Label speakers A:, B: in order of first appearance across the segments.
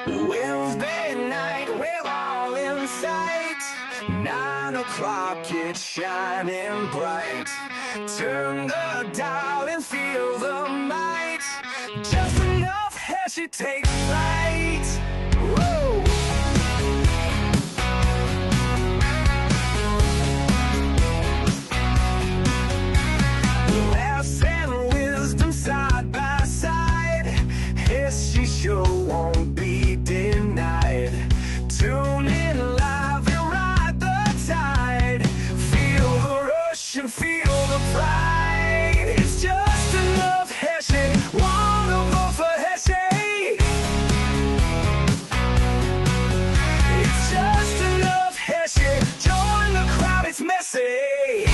A: Wednesday night, we're all in sight. 9 o'clock, it's shining bright. Turn the dial and feel the might. Just enough Heshy takes flight. Woo! Laughs and wisdom side by side. Heshy show won't be denied. Tune in live and ride the tide. Feel the rush and feel the pride. It's just enough Heshy. Wanna vote for Heshy? It's just enough Heshy. Join the crowd, it's messy.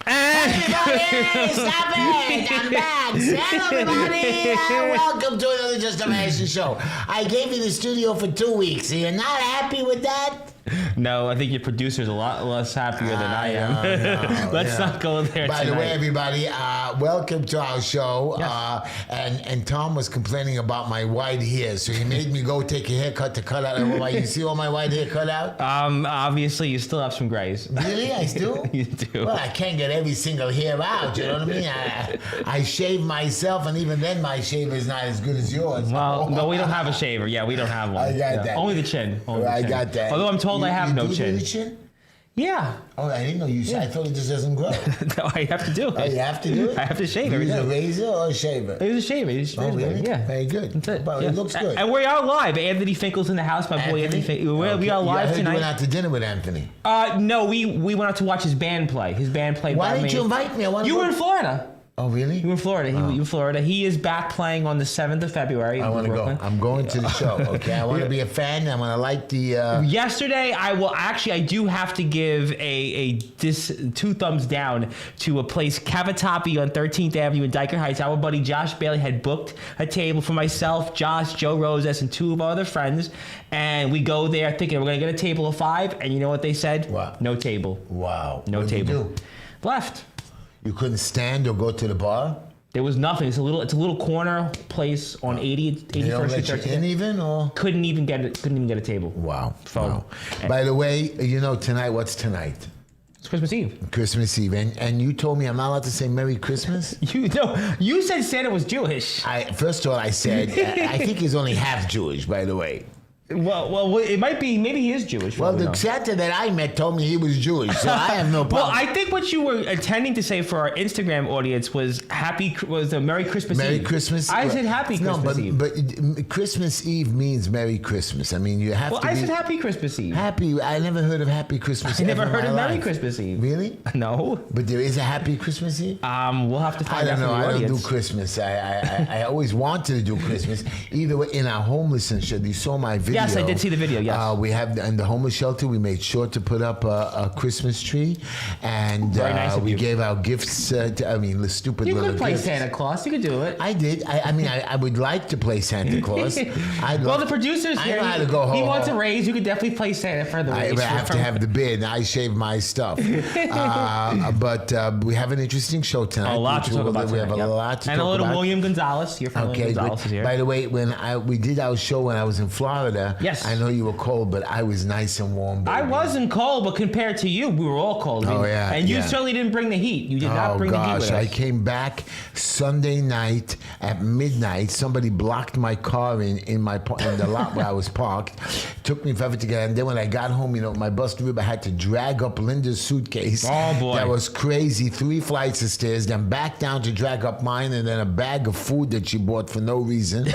B: Everybody, stop it! I'm back! Hello, everybody! And welcome to another Just a Heshy show. I gave you the studio for 2 weeks. Are you not happy with that?
C: No, I think your producer's a lot less happier than I am. Let's not go there
B: By
C: tonight.
B: the way, everybody, welcome to our show.
C: Yes.
B: And Tom was complaining about my white hair, so he made me go take a haircut to cut out. You see all my white hair cut out?
C: Obviously, you still have some grays.
B: Really? I still?
C: You do.
B: Well, I can't get every single hair out, you know what I mean? I shave myself, and even then my shaver is not as good as yours.
C: Well, no, we don't have a shaver. Yeah, we don't have one.
B: I got that.
C: Only the chin. Only
B: I
C: the chin.
B: got that.
C: Although I'm told I have no
B: do
C: chin.
B: The chin?
C: Yeah.
B: Oh, I didn't know you said. I thought it just doesn't grow.
C: No, I have to do it.
B: Oh, you have to do it?
C: I have to shave every
B: Use a
C: day.
B: razor or a shaver?
C: It was a shaver.
B: Oh, really?
C: Yeah.
B: Very good.
C: That's it.
B: Well,
C: Yeah.
B: it looks good.
C: And we are live. Anthony Finkel's in the house. My boy Anthony Finkel. We are
B: Okay.
C: live
B: I heard
C: tonight.
B: You went out to dinner with Anthony.
C: No, we went out to watch his band play. His band played.
B: Why didn't you invite me? I want to
C: You
B: go.
C: were in Florida.
B: Oh, really?
C: You were in Florida. You were in Florida. He is back playing on the 7th of February.
B: I want to go. I'm going to the show, okay? I want to be a fan. I'm going to like the...
C: Yesterday, I do have to give this 2 thumbs down to a place, Cavatappi on 13th Avenue in Dyker Heights. Our buddy Josh Bailey had booked a table for myself, Josh, Joe Roses, and 2 of our other friends. And we go there thinking we're going to get a table of 5. And you know what they said?
B: What?
C: No table.
B: Wow.
C: No
B: What'd
C: table.
B: You do?
C: Left.
B: You couldn't stand or go to the bar?
C: There was nothing. It's a little corner place on 81st
B: They don't
C: Street.
B: let you in even, or?
C: Couldn't even get a table.
B: Wow.
C: Phone.
B: Wow. By the way, you know, what's tonight?
C: It's Christmas Eve.
B: Christmas Eve. And you told me I'm not allowed to say Merry Christmas?
C: You said Santa was Jewish.
B: First of all, I said, I think he's only half Jewish, by the way.
C: Well, it might be. Maybe he is Jewish.
B: Well, the Santa that I met told me he was Jewish, so I have no problem.
C: Well, I think what you were intending to say for our Instagram audience was a Merry Christmas Eve.
B: Merry Christmas.
C: I said Happy Christmas Eve.
B: But Christmas Eve means Merry Christmas. I mean, you have to be...
C: I said Happy Christmas Eve.
B: Happy. I never heard of Happy Christmas.
C: I never heard of
B: Merry
C: Merry Christmas Eve.
B: Really?
C: No.
B: But there is a Happy Christmas Eve?
C: We'll have to
B: I
C: find out
B: don't know.
C: from the
B: I don't
C: audience.
B: do Christmas. I always wanted to do Christmas. Either way, in our homelessness shelter, you saw my video.
C: Yes, I did see the video. Yes.
B: We have in the homeless shelter. We made sure to put up a Christmas tree, and
C: Very nice of
B: we
C: you.
B: gave out gifts. The stupid
C: You
B: little
C: could play
B: gifts.
C: Santa Claus. You could do it.
B: I did. I would like to play Santa Claus.
C: Well, the producer's
B: I
C: here.
B: know how to go
C: He
B: home.
C: wants a raise. You could definitely play Santa for the raise.
B: I have to have the beard. I shave my stuff. But we have an interesting show tonight.
C: A lot to talk about
B: We have
C: tonight,
B: a
C: yep.
B: lot to
C: and
B: talk
C: a little
B: about.
C: William Gonzalez. Your friend William Gonzalez
B: good.
C: is here.
B: By the way, when we did our show when I was in Florida,
C: Yes.
B: I know you were cold, but I was nice and warm. Baby.
C: I wasn't cold, but compared to you, we were all cold.
B: Oh, yeah,
C: And you
B: yeah.
C: certainly didn't bring the heat. You did not bring the heat with us.
B: I came back Sunday night at midnight. Somebody blocked my car in the lot where I was parked. Took me forever to get in. And then when I got home, my bus driver had to drag up Linda's suitcase.
C: Oh, boy.
B: That was crazy. 3 flights of stairs, then back down to drag up mine, and then a bag of food that she bought for no reason.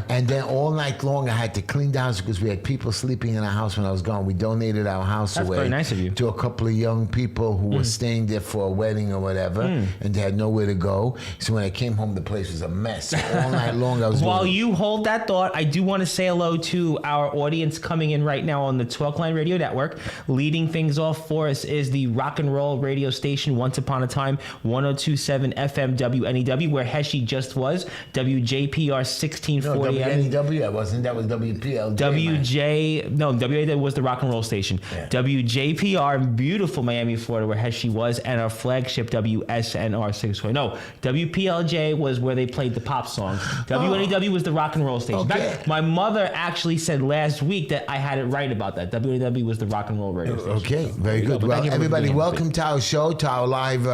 B: And then all night long, I had to clean the house because we had people sleeping in our house when I was gone. We donated our house
C: That's
B: away
C: very nice of you.
B: to a couple of young people who were staying there for a wedding or whatever, and they had nowhere to go. So when I came home, the place was a mess. All night long, I was
C: While
B: doing-
C: you hold that thought, I do want to say hello to our audience coming in right now on the Talk Line Radio Network. Leading things off for us is the rock and roll radio station Once Upon a Time, 102.7 FM WNEW, where Heshy just was, WJPR 1640.
B: No, WNEW, I wasn't. That was WPRX. WPLJ.
C: WA was the rock and roll station.
B: Yeah.
C: WJPR in beautiful Miami, Florida, where Heshy was, and our flagship WSNR 640. No, WPLJ was where they played the pop songs. WNEW was the rock and roll station. In
B: Okay.
C: fact, my mother actually said last week that I had it right about that. WNEW was the rock and roll radio station.
B: Okay, very
C: There you
B: good.
C: go. But
B: Well,
C: thank you for
B: everybody,
C: being here.
B: welcome to our show, to our live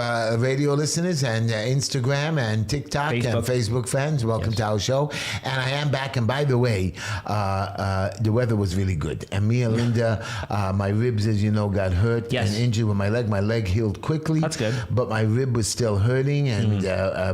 B: radio listeners and Instagram and TikTok and Facebook fans. Welcome to our show. And I am back. And by the way, the weather was really good. And me and Linda, my ribs, as you know, got hurt and injured with my leg. My leg healed quickly.
C: That's good.
B: But my rib was still hurting, and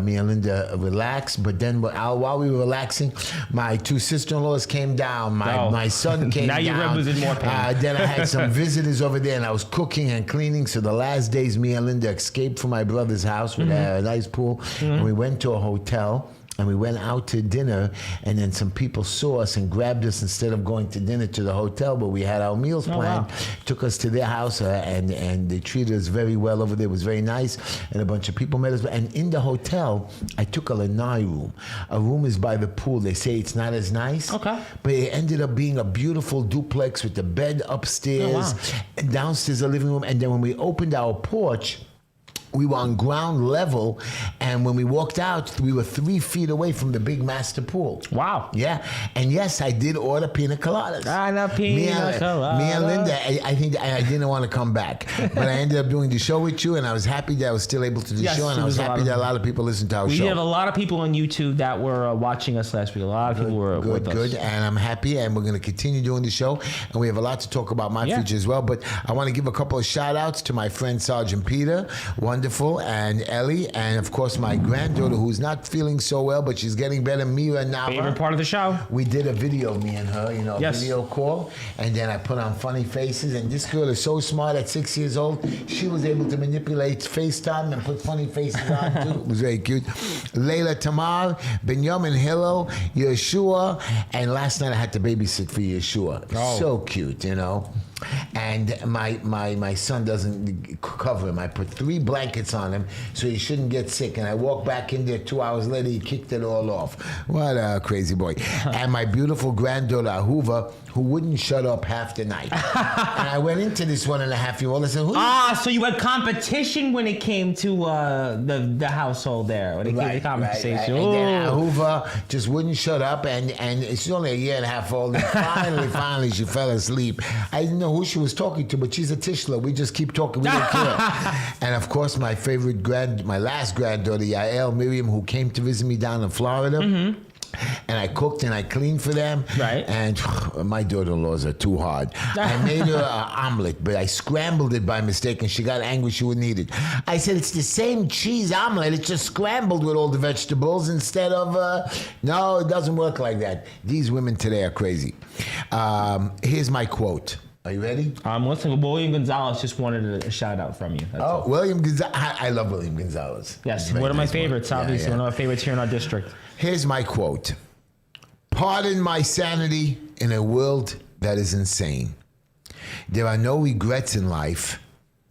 B: me and Linda relaxed. But then while we were relaxing, my two sister-in-laws came down. My son came down.
C: Now your rib was in more pain.
B: Then I had some visitors over there, and I was cooking and cleaning. So the last days, me and Linda escaped from my brother's house with a nice pool, and we went to a hotel. And we went out to dinner, and then some people saw us and grabbed us instead of going to dinner to the hotel, but we had our meals planned.
C: Wow.
B: Took us to their house, and they treated us very well over there. It was very nice, and a bunch of people met us. And in the hotel, I took a lanai room. A room is by the pool. They say it's not as nice, but it ended up being a beautiful duplex with the bed upstairs, and downstairs a living room. And then when we opened our porch, we were on ground level, and when we walked out, we were 3 feet away from the big master pool.
C: Wow.
B: Yeah. And yes, I did order pina coladas.
C: I love pina colada.
B: Me and Linda, I think I didn't want to come back. But I ended up doing the show with you, and I was happy that I was still able to do the show, and I was happy that a lot of people listened to our show.
C: We have a lot of people on YouTube that were watching us last week. A lot of people were with us.
B: Good, and I'm happy, and we're going to continue doing the show, and we have a lot to talk about my future as well. But I want to give a couple of shout-outs to my friend Sergeant Peter, wonderful, and Ellie, and of course my granddaughter, who's not feeling so well, but she's getting better, Mira Nava.
C: Favorite part of the show.
B: We did a video, me and her, video call, and then I put on funny faces, and this girl is so smart at 6 years old, she was able to manipulate FaceTime and put funny faces on too. It was very cute. Layla Tamar, Benjamin Hillel, Yeshua, and last night I had to babysit for Yeshua. So cute, And my son doesn't cover him. I put 3 blankets on him so he shouldn't get sick. And I walked back in there 2 hours later, he kicked it all off. What a crazy boy. And my beautiful granddaughter, Ahuva, who wouldn't shut up half the night. And I went into this 1.5-year-old and said,
C: so you had competition when it came to the household there, when it came to conversation.
B: Right. And then Ahuva just wouldn't shut up, and she's only a 1.5 years old, and finally she fell asleep. I didn't know who she was talking to, but she's a Tishla. We just keep talking, we don't care. And of course, my last granddaughter, Yael Miriam, who came to visit me down in Florida. And I cooked and I cleaned for them.
C: Right.
B: And my daughter-in-laws are too hard. I made her an omelet, but I scrambled it by mistake, and she got angry she wouldn't eat it. I said, it's the same cheese omelet. It's just scrambled with all the vegetables instead of... No, it doesn't work like that. These women today are crazy. Here's my quote. Are you ready?
C: I'm listening. William Gonzalez just wanted a shout out from you. That's all.
B: William Gonzalez. I love William Gonzalez.
C: Yes, one of my favorites, obviously. One of my favorites here in our district.
B: Here's my quote. Pardon my sanity in a world that is insane. There are no regrets in life,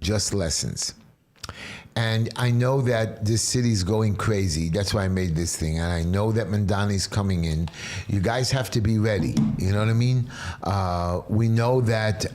B: just lessons. And I know that this city's going crazy. That's why I made this thing. And I know that Mamdani's coming in. You guys have to be ready. You know what I mean? We know that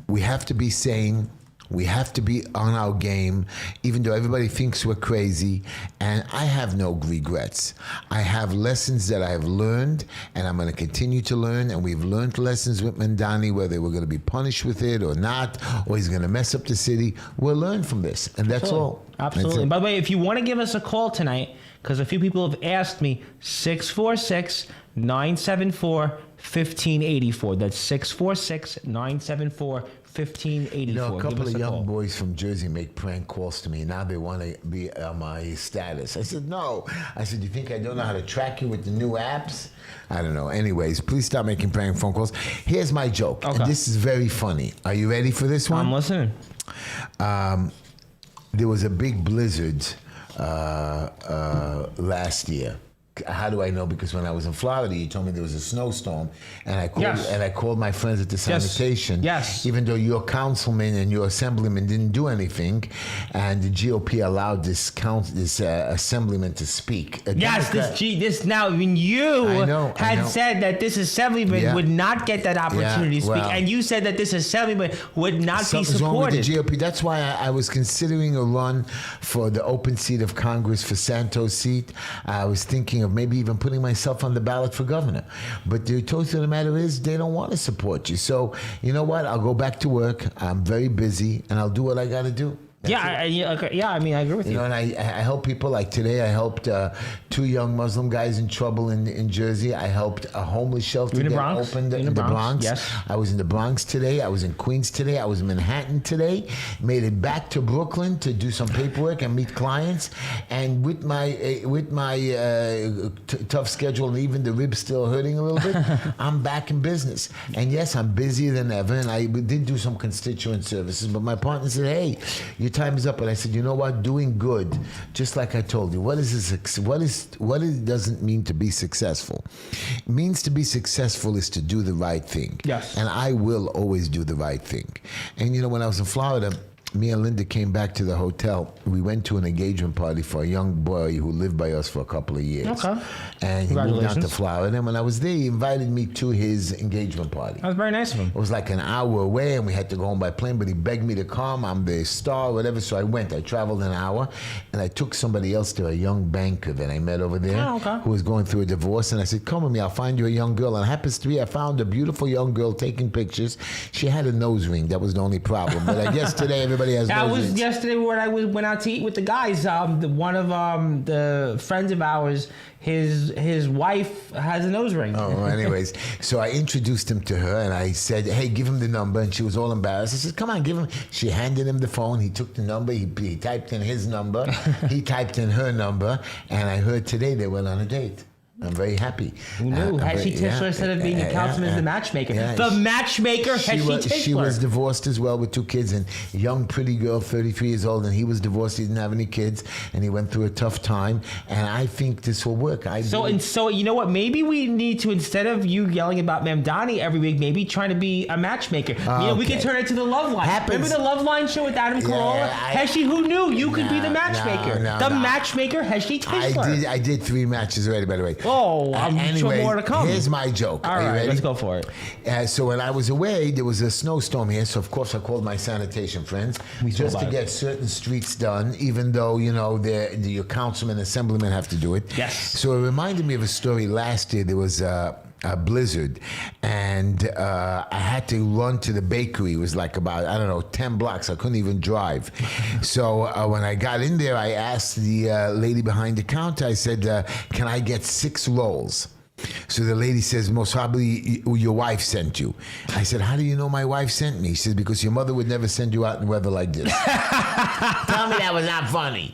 B: we have to be sane. We have to be on our game, even though everybody thinks we're crazy. And I have no regrets. I have lessons that I have learned, and I'm going to continue to learn. And we've learned lessons with Mamdani, whether we're going to be punished with it or not, or he's going to mess up the city. We'll learn from this, and that's all.
C: Absolutely. By the way, if you want to give us a call tonight, because a few people have asked me, 646-974-1584. That's 646-974-1584. 1584.
B: A couple of young boys from Jersey make prank calls to me. Now they want to be on my status. I said, no. I said, you think I don't know how to track you with the new apps? I don't know. Anyways, please stop making prank phone calls. Here's my joke. Okay. And this is very funny. Are you ready for this one?
C: I'm listening.
B: There was a big blizzard last year. how do I know? Because when I was in Florida, you told me there was a snowstorm, and
C: Yes.
B: I called my friends at the sanitation.
C: Yes.
B: Even though your councilman and your assemblyman didn't do anything, and the GOP allowed this assemblyman to speak.
C: Yes, this now when you
B: I know.
C: said that this assemblyman would not get that opportunity to speak,
B: well.
C: and you said that this assemblyman would not be
B: Something's wrong with
C: supported.
B: the GOP. That's why I was considering a run for the open seat of Congress for Santos seat. I was thinking of maybe even putting myself on the ballot for governor. But the truth of the matter is they don't want to support you. So you know what? I'll go back to work. I'm very busy, and I'll do what I got to do. That's it.
C: I mean, I agree with you.
B: You know, and I help people. Like today, I helped 2 young Muslim guys in trouble in Jersey. I helped a homeless shelter
C: in the
B: get
C: Bronx?
B: opened
C: In
B: in
C: the
B: the Bronx.
C: Yes.
B: I was in the Bronx today. I was in Queens today. I was in Manhattan today. Made it back to Brooklyn to do some paperwork and meet clients. And with my tough schedule and even the ribs still hurting a little bit, I'm back in business. And yes, I'm busier than ever. And I did do some constituent services. But my partner said, "Hey, your time is up." And I said, "You know what? Doing good, just like I told you. What it doesn't mean to be successful. It means to be successful is to do the right thing.
C: Yes.
B: And I will always do the right thing. And you know, when I was in Florida, me and Linda came back to the hotel. We went to an engagement party for a young boy who lived by us for a couple of years.
C: Okay.
B: And he moved down to
C: Congratulations.
B: Florida. And when I was there, he invited me to his engagement party.
C: That was very nice of him.
B: It was like an hour away, and we had to go home by plane, but he begged me to come. I'm the star, whatever. So I went. I traveled an hour, and I took somebody else there, a young banker that I met over there
C: Oh, okay.
B: who was going through a divorce. And I said, "Come with me. I'll find you a young girl." And happens to be, I found a beautiful young girl taking pictures. She had a nose ring. That was the only problem. But I guess today everybody has
C: That
B: nose
C: was
B: rings.
C: yesterday when I went out to eat with the guys. One of the friends of ours, his wife has a nose ring.
B: Oh, anyways, so I introduced him to her, and I said, "Hey, give him the number." And she was all embarrassed. I said, "Come on, give him." She handed him the phone. He took the number. He typed in his number. He typed in her number, and I heard today they went on a date. I'm very happy.
C: Who knew? Heshy Tischler, instead of being the councilman, is the matchmaker.
B: Yeah.
C: The matchmaker, Heshy Tischler.
B: She was divorced as well with 2 kids, and a young, pretty girl, 33 years old, and he was divorced. He didn't have any kids, and he went through a tough time. And I think this will work.
C: So you know what? Maybe we need to, instead of you yelling about Mamdani every week, maybe trying to be a matchmaker. We
B: Okay.
C: can turn it to the Love Line.
B: Happens.
C: Remember the Love Line show with Adam Carolla?
B: I-
C: Who knew you could be the
B: No,
C: matchmaker?
B: no,
C: the
B: no.
C: matchmaker, Heshy Tischler.
B: I did 3 matches already, by the way.
C: Oh, I'm sure more to come.
B: Here's my joke.
C: All
B: Are you
C: right,
B: ready?
C: let's go for it.
B: So when I was away, there was a snowstorm here. So of course I called my sanitation friends
C: We saw
B: just to
C: about it.
B: get certain streets done, even though your councilman, assemblyman have to do it.
C: Yes.
B: So it reminded me of a story last year. There was a blizzard, and I had to run to the bakery. It was like about 10 blocks. I couldn't even drive. So when I got in there, I asked the lady behind the counter. I said, "Can I get 6 rolls?" So the lady says, "Most probably your wife sent you." I said, "How do you know my wife sent me?" She says, "Because your mother would never send you out in weather like this." Tell me that was not funny.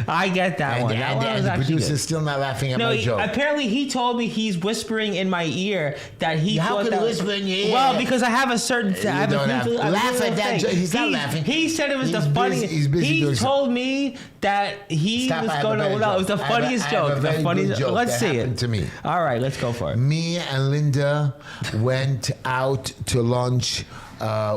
C: I get that one. That one was
B: And the
C: actually
B: producer's
C: good.
B: still not laughing at
C: No,
B: my joke.
C: apparently he told me he's whispering in my ear that he
B: How
C: thought
B: could
C: that
B: he whisper in your ear?
C: Well, because I have a certain. I have
B: don't
C: a
B: have-
C: little-
B: laugh
C: little
B: at that
C: thing.
B: joke. He's not laughing.
C: He said it was
B: He's
C: the
B: busy-
C: funniest.
B: he's busy
C: He
B: doing
C: told me that he
B: Stop, I
C: was
B: have a
C: going to.
B: better
C: No, it was the
B: joke. I have a-
C: funniest
B: I have a
C: joke. The
B: very
C: funniest.
B: good joke
C: Let's
B: that
C: see
B: happened
C: it.
B: to me.
C: All right, let's go for it.
B: Me and Linda went out to lunch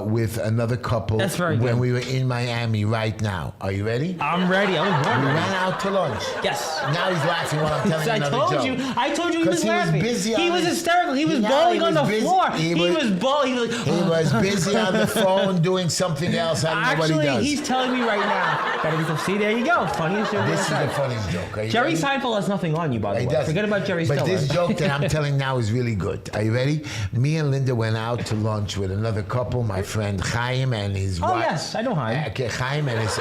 B: with another couple
C: That's very
B: when
C: good.
B: we were in Miami right now. Are you ready?
C: I'm ready. I was born
B: We
C: ready.
B: went out to lunch.
C: Yes.
B: Now he's laughing while I'm telling
C: I
B: another
C: told
B: joke.
C: you. I told you he
B: 'Cause
C: was
B: he was
C: laughing.
B: busy
C: He
B: on
C: was
B: his-
C: hysterical. He was
B: No,
C: bawling
B: he
C: on
B: was
C: the
B: busy.
C: floor.
B: He
C: He
B: was-
C: was bawling. He was like,
B: He was busy on the phone doing something else. I don't know what
C: Actually,
B: he does.
C: he's telling me right now. Gotta be see, there you go. Funniest joke
B: This
C: ever
B: is
C: said.
B: the funniest joke. Are you
C: Jerry
B: ready?
C: Seinfeld has nothing on you, by the
B: He
C: way.
B: doesn't.
C: Forget about Jerry
B: But
C: Stiller.
B: this joke that I'm telling now is really good. Are you ready? Me and Linda went out to lunch with another couple, my friend Chaim and his
C: Oh,
B: wife.
C: yes, I know Chaim.
B: Okay, Chaim and his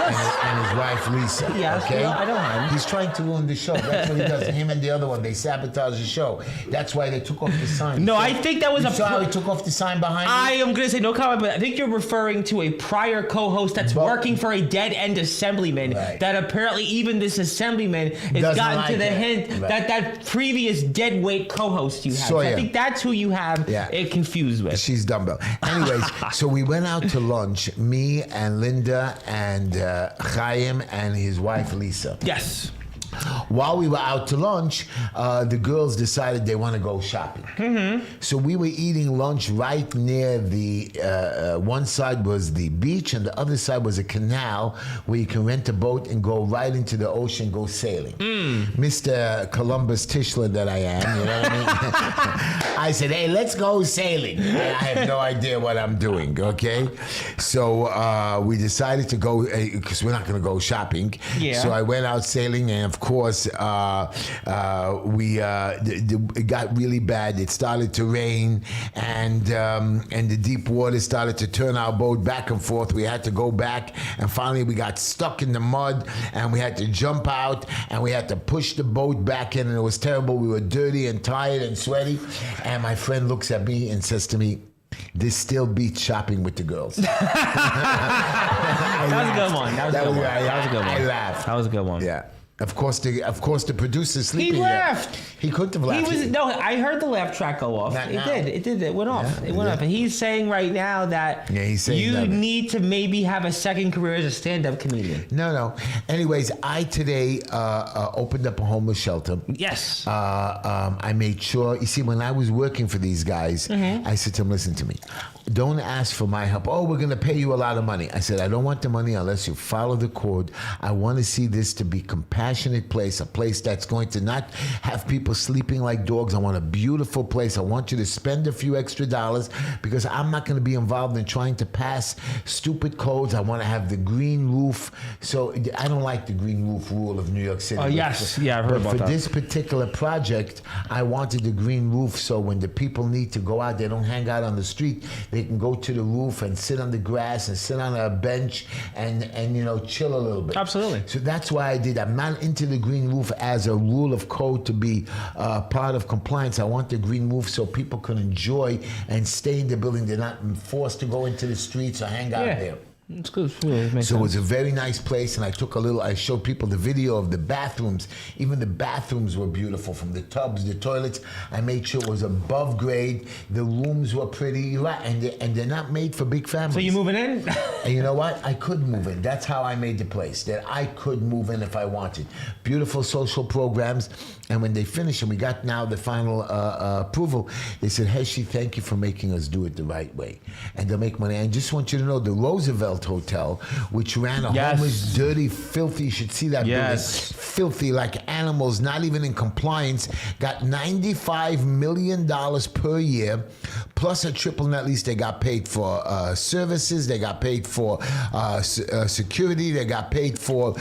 B: wife Lisa.
C: Yes,
B: okay?
C: I know Chaim.
B: He's trying to ruin the show. That's what he does. Him and the other one, they sabotage the show. That's why they took off the sign.
C: No,
B: So-
C: I think that was
B: you
C: a
B: saw how
C: pro-
B: he took off the sign behind
C: I
B: me?
C: am going to say no comment, but I think you're referring to a prior co-host that's
B: But-
C: working for a dead-end assemblyman
B: Right.
C: that apparently even this assemblyman has
B: Doesn't
C: gotten to
B: like
C: the
B: it.
C: hint
B: Right.
C: that previous dead weight co-host you have. So I
B: Sawyer.
C: think that's who you have
B: Yeah.
C: it confused with.
B: She's dumbbell. Anyways, so we went out to lunch, me and Linda and Chaim and his wife Lisa.
C: Yes.
B: While we were out to lunch, the girls decided they want to go shopping. So we were eating lunch right near the, one side was the beach and the other side was a canal where you can rent a boat and go right into the ocean, go sailing. Mr. Columbus Tischler that I am, you know what I mean? I said, hey, let's go sailing. I have no idea what I'm doing, okay? So we decided to go, because we're not going to go shopping.
C: Yeah.
B: So I went out sailing, and of course, it got really bad. It started to rain, and the deep water started to turn our boat back and forth. We had to go back, and finally we got stuck in the mud, and we had to jump out, and we had to push the boat back in, and it was terrible. We were dirty and tired and sweaty, and my friend looks at me and says to me, this still beats shopping with the girls.
C: That was a good one. That was a good one. That was a good one.
B: I laughed.
C: That was a good one.
B: Yeah. Of course, the producer's sleeping.
C: He laughed.
B: He couldn't have laughed.
C: I heard the laugh track go off.
B: Not
C: It
B: now.
C: did. It went off.
B: Yeah,
C: it went
B: it
C: off.
B: did.
C: And he's saying right now that
B: he's saying
C: you
B: that.
C: need to maybe have a second career as a stand-up comedian.
B: No. Anyways, I today opened up a homeless shelter.
C: Yes.
B: I made sure, you see, when I was working for these guys, I said to them, listen to me. Don't ask for my help. Oh, we're going to pay you a lot of money. I said, I don't want the money unless you follow the code. I want to see this to be a compassionate place, a place that's going to not have people sleeping like dogs. I want a beautiful place. I want you to spend a few extra dollars because I'm not going to be involved in trying to pass stupid codes. I want to have the green roof. So I don't like the green roof rule of New York City.
C: Oh, yes. Yeah, I've heard
B: But
C: about
B: for
C: that.
B: this particular project, I wanted the green roof so when the people need to go out, they don't hang out on the street. They can go to the roof and sit on the grass and sit on a bench and chill a little bit.
C: Absolutely.
B: So that's why I did. I'm not into the green roof as a rule of code to be part of compliance. I want the green roof so people can enjoy and stay in the building. They're not forced to go into the streets or hang out there.
C: It's good. It makes
B: So it
C: sense.
B: was a very nice place, and I showed people the video of the bathrooms. Even the bathrooms were beautiful, from the tubs, the toilets. I made sure it was above grade. The rooms were pretty, and they're not made for big families.
C: So you moving in?
B: And you know what? I could move in. That's how I made the place, that I could move in if I wanted. Beautiful social programs. And when they finished, and we got now the final approval, they said, Heshy, thank you for making us do it the right way. And they'll make money. And just want you to know, the Roosevelt Hotel, which ran a homeless, dirty, filthy, you should see that building, filthy like animals, not even in compliance, got $95 million per year, plus a triple net lease. They got paid for services, they got paid for security, they got paid for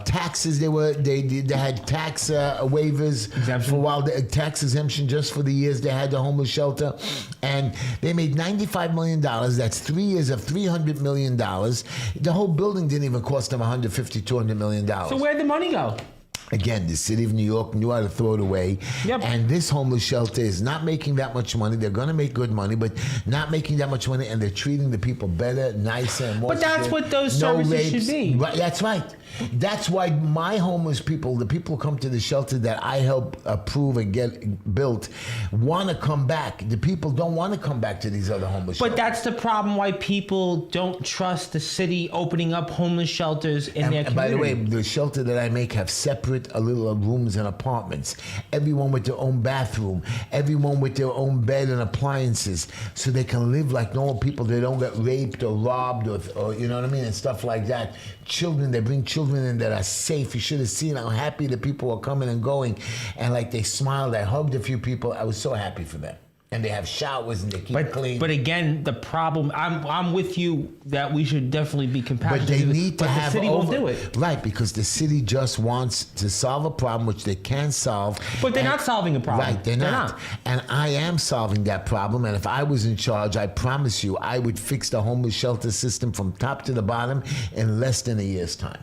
B: taxes. They had tax waivers
C: Exemption.
B: for a while, tax exemption just for the years they had the homeless shelter, and they made $95 million. That's 3 years of $300 million. The whole building didn't even cost them $150, $200 million.
C: So where'd the money go?
B: Again, the city of New York knew how to throw it away.
C: Yep.
B: And this homeless shelter is not making that much money. They're going to make good money, but not making that much money, and they're treating the people better, nicer, and more.
C: But that's
B: secure.
C: what those
B: No
C: services
B: rapes.
C: should be.
B: Right, that's right. That's why my homeless people, the people who come to the shelter that I help approve and get built, want to come back. The people don't want to come back to these other homeless
C: But
B: shelters.
C: that's the problem why people don't trust the city opening up homeless shelters in their community.
B: And by the way, the shelter that I make have separate little rooms and apartments. Everyone with their own bathroom. Everyone with their own bed and appliances. So they can live like normal people. They don't get raped or robbed or you know what I mean, and stuff like that. Children, they bring children in that are safe. You should have seen how happy the people were coming and going. And like they smiled. I hugged a few people. I was so happy for them. And they have showers and they keep it clean.
C: But again, the problem, I'm with you that we should definitely be compassionate.
B: But they need to
C: but
B: have
C: the city won't do it.
B: Right, because the city just wants to solve a problem which they can solve.
C: But they're not solving a problem.
B: Right, they're not. And I am solving that problem. And if I was in charge, I promise you, I would fix the homeless shelter system from top to the bottom in less than a year's time.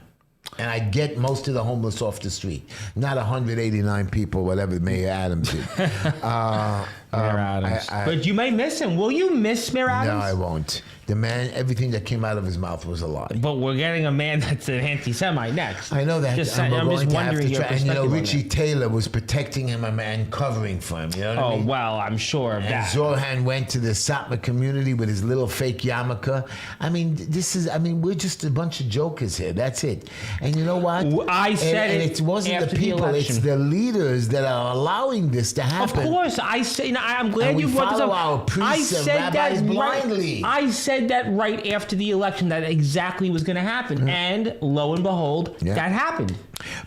B: And I'd get most of the homeless off the street. Not 189 people, whatever Mayor Adams did.
C: Mayor Adams.
B: I-
C: But you may miss him. Will you miss Mayor Adams?
B: No, I won't. The man, everything that came out of his mouth was a lie.
C: But we're getting a man that's an anti-Semite next.
B: I know that.
C: Just,
B: and we're
C: I'm just
B: going to have
C: wondering
B: to
C: your
B: try. And
C: perspective on
B: Richie
C: that.
B: Taylor was protecting him and covering for him. You know what I
C: Oh,
B: mean?
C: well, I'm sure of
B: And
C: that.
B: Zorhan went to the Satmar community with his little fake yarmulke. I mean, we're just a bunch of jokers here. That's it. And you know what?
C: I said
B: and
C: it
B: it wasn't
C: after
B: the
C: the
B: people, it's
C: election.
B: the leaders that are allowing this to
C: Of
B: happen.
C: course, I say. You know, I'm glad
B: And we
C: you brought this
B: follow
C: up.
B: our priests and rabbis blindly.
C: I said that right after the election that exactly was going to happen, and lo and behold,
B: Yeah.
C: that happened.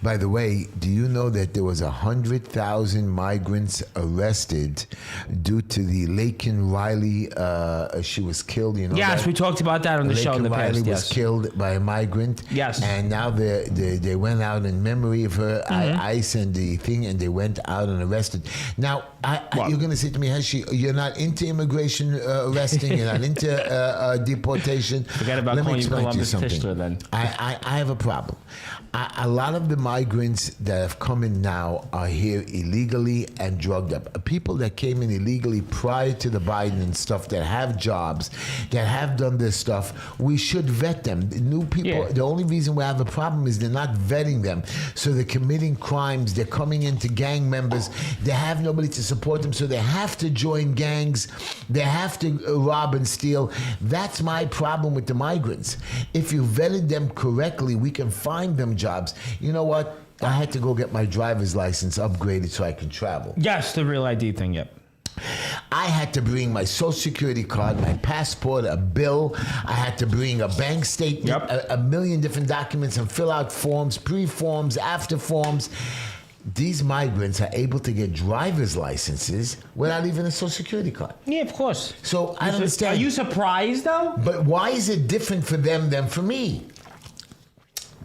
B: By the way, do you know that there was 100,000 migrants arrested due to the Laken Riley? She was killed. You know.
C: Yes,
B: that?
C: we talked about that on the show in the
B: Riley
C: past.
B: was
C: Yes.
B: killed by a migrant.
C: Yes.
B: And now they went out in memory of her, ICE and the thing, and they went out and arrested. Now,
C: What?
B: you're going to say to me, Heshy, you're not into immigration arresting, you're not into deportation.
C: Forget about
B: Let me
C: calling you
B: explain to you
C: Columbus
B: something.
C: Tischler then.
B: I have a problem. A lot of the migrants that have come in now are here illegally and drugged up. People that came in illegally prior to the Biden and stuff that have jobs, that have done this stuff, we should vet them. New people,
C: Yeah.
B: the only reason we have a problem is they're not vetting them. So they're committing crimes, they're coming into gang members, they have nobody to support them, so they have to join gangs, they have to rob and steal. That's my problem with the migrants. If you vetted them correctly, we can find them jobs. You know what? I had to go get my driver's license upgraded so I can travel.
C: Yes, the real ID thing. Yep.
B: I had to bring my social security card, my passport, a bill. I had to bring a bank statement,
C: Yep.
B: a million different documents and fill out forms, pre-forms, after forms. These migrants are able to get driver's licenses without even a social security card.
C: Yeah, of course.
B: So I don't understand.
C: Are you surprised though?
B: But why is it different for them than for me?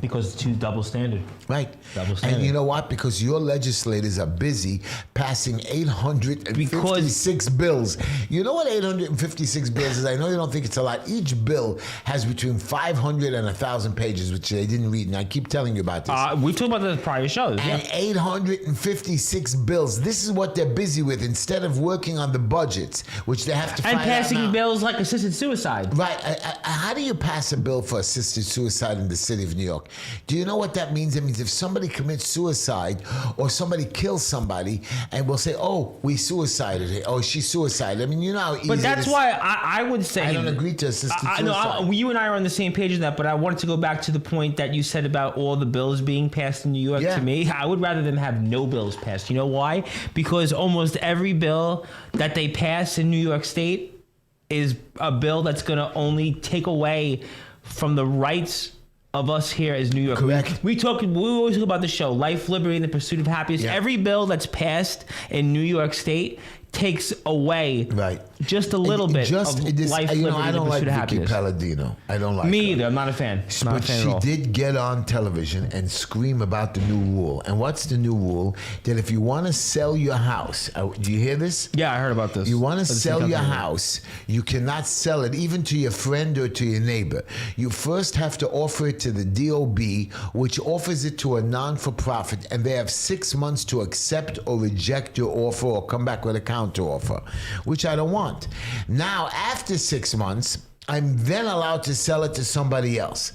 C: Because it's too double standard.
B: Right.
C: Double
B: And
C: standard.
B: you know what? Because your legislators are busy passing 856 bills. You know what 856 bills is? I know you don't think it's a lot. Each bill has between 500 and 1,000 pages, which they didn't read. And I keep telling you about this.
C: We talked about the prior shows.
B: And
C: Yeah.
B: 856 bills. This is what they're busy with instead of working on the budgets, which they have to
C: And
B: find out
C: passing
B: now.
C: bills like assisted suicide.
B: Right. How do you pass a bill for assisted suicide in the city of New York? Do you know what that means? It means if somebody commits suicide or somebody kills somebody and we'll say, oh, we suicided her, or she suicided. I mean, you know how easy
C: But
B: it
C: that's
B: is.
C: why I would say
B: I don't agree to assisted
C: I know
B: suicide.
C: you and I are on the same page in that, but I wanted to go back to the point that you said about all the bills being passed in New York.
B: Yeah.
C: To me, I would rather them have no bills passed. You know why? Because almost every bill that they pass in New York State is a bill that's going to only take away from the rights of us here as New York.
B: Correct.
C: We always talk about the show, Life, Liberty, and the Pursuit of Happiness.
B: Yeah.
C: Every bill that's passed in New York State takes away
B: Right.
C: just a little bit of
B: this,
C: life,
B: you know,
C: liberty,
B: I
C: and the
B: don't like
C: pursuit of
B: Vicky
C: happiness.
B: Palladino. I don't like
C: Me
B: her.
C: either. I'm not a fan. Not a
B: But
C: fan at
B: she
C: all.
B: did get on television and scream about the new rule. And what's the new rule? That if you want to sell your house, do you hear this?
C: Yeah, I heard about this.
B: You want to
C: At the same
B: sell
C: time,
B: your
C: I heard.
B: house, you cannot sell it even to your friend or to your neighbor. You first have to offer it to the DOB, which offers it to a non-for-profit, and they have 6 months to accept or reject your offer or come back with a counter offer, which I don't want. Now, after 6 months, I'm then allowed to sell it to somebody else.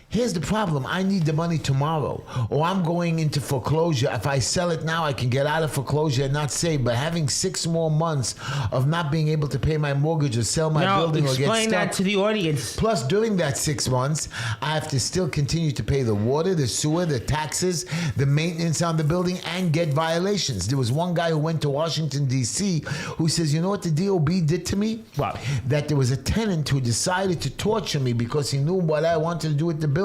B: Here's the problem. I need the money tomorrow, or I'm going into foreclosure. If I sell it now, I can get out of foreclosure and not save. But having 6 more months of not being able to pay my mortgage or sell my
C: Now,
B: building or get
C: explain
B: stuck.
C: that to the audience.
B: Plus, during that 6 months, I have to still continue to pay the water, the sewer, the taxes, the maintenance on the building, and get violations. There was one guy who went to Washington, D.C., who says, you know what the DOB did to me?
C: What?
B: That there was a tenant who decided to torture me because he knew what I wanted to do with the building.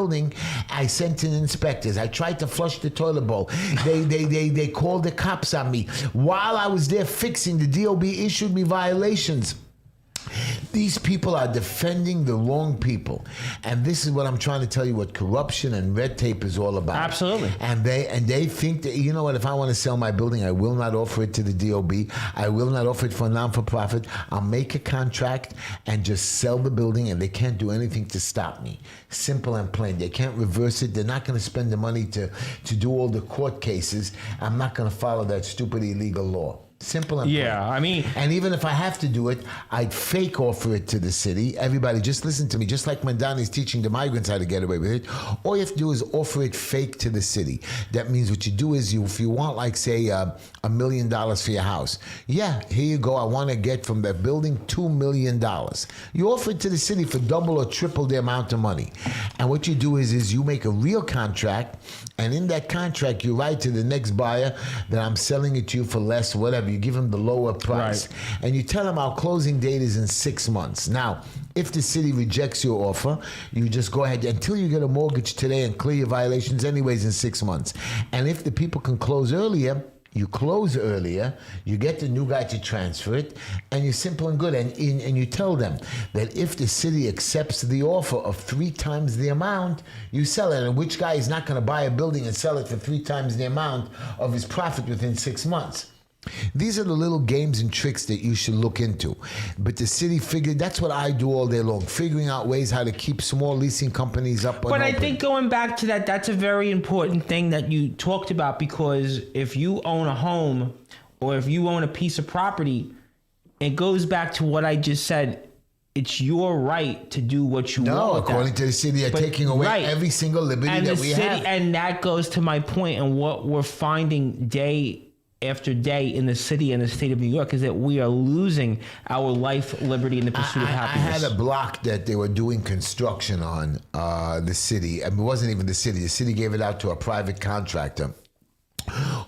B: I sent in inspectors. I tried to flush the toilet bowl. They called the cops on me. While I was there fixing, the DOB issued me violations. These people are defending the wrong people. And this is what I'm trying to tell you what corruption and red tape is all about.
C: Absolutely.
B: And they think that, you know what, if I want to sell my building, I will not offer it to the DOB. I will not offer it for a non-for-profit. I'll make a contract and just sell the building, and they can't do anything to stop me. Simple and plain. They can't reverse it. They're not going to spend the money to do all the court cases. I'm not going to follow that stupid illegal law. Simple and
C: Yeah,
B: plain.
C: I mean,
B: And even if I have to do it, I'd fake offer it to the city. Everybody, just listen to me. Just like Mamdani's teaching the migrants how to get away with it, all you have to do is offer it fake to the city. That means what you do is if you want, like, say, $1 million for your house. Yeah, here you go. I want to get from that building $2 million. You offer it to the city for double or triple the amount of money. And what you do is you make a real contract, and in that contract, you write to the next buyer that I'm selling it to you for less, whatever. You give them the lower price.
C: Right.
B: And you tell them our closing date is in 6 months. Now, if the city rejects your offer, you just go ahead until you get a mortgage today and clear your violations anyways in 6 months. And if the people can close earlier, you close earlier, you get the new guy to transfer it, and you're simple and good. And you tell them that if the city accepts the offer of 3 times the amount, you sell it. And which guy is not going to buy a building and sell it for 3 times the amount of his profit within 6 months? These are the little games and tricks that you should look into. But the city figured, that's what I do all day long, figuring out ways how to keep small leasing companies up.
C: But I think going back to that, that's a very important thing that you talked about, because if you own a home or if you own a piece of property, it goes back to what I just said. It's your right to do what you want.
B: No,
C: with
B: according
C: that.
B: to the city, they're
C: But-
B: taking away
C: right.
B: every single liberty
C: And
B: that
C: the
B: we
C: city,
B: have.
C: and that goes to my point, and what we're finding day after day in the city and the state of New York is that we are losing our life, liberty, and the pursuit of
B: I
C: happiness.
B: had a block that they were doing construction on, the city. I mean, it wasn't even the city. The city gave it out to a private contractor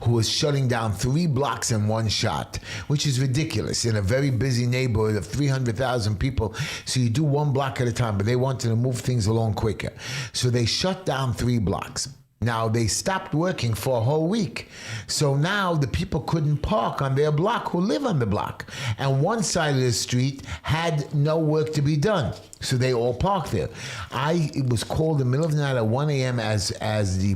B: who was shutting down 3 blocks in one shot, which is ridiculous in a very busy neighborhood of 300,000 people. So you do 1 block at a time, but they wanted to move things along quicker. So they shut down 3 blocks. Now, they stopped working for a whole week. So now the people couldn't park on their block who live on the block. And one side of the street had no work to be done. So they all parked there. It was called in the middle of the night at 1 a.m. as the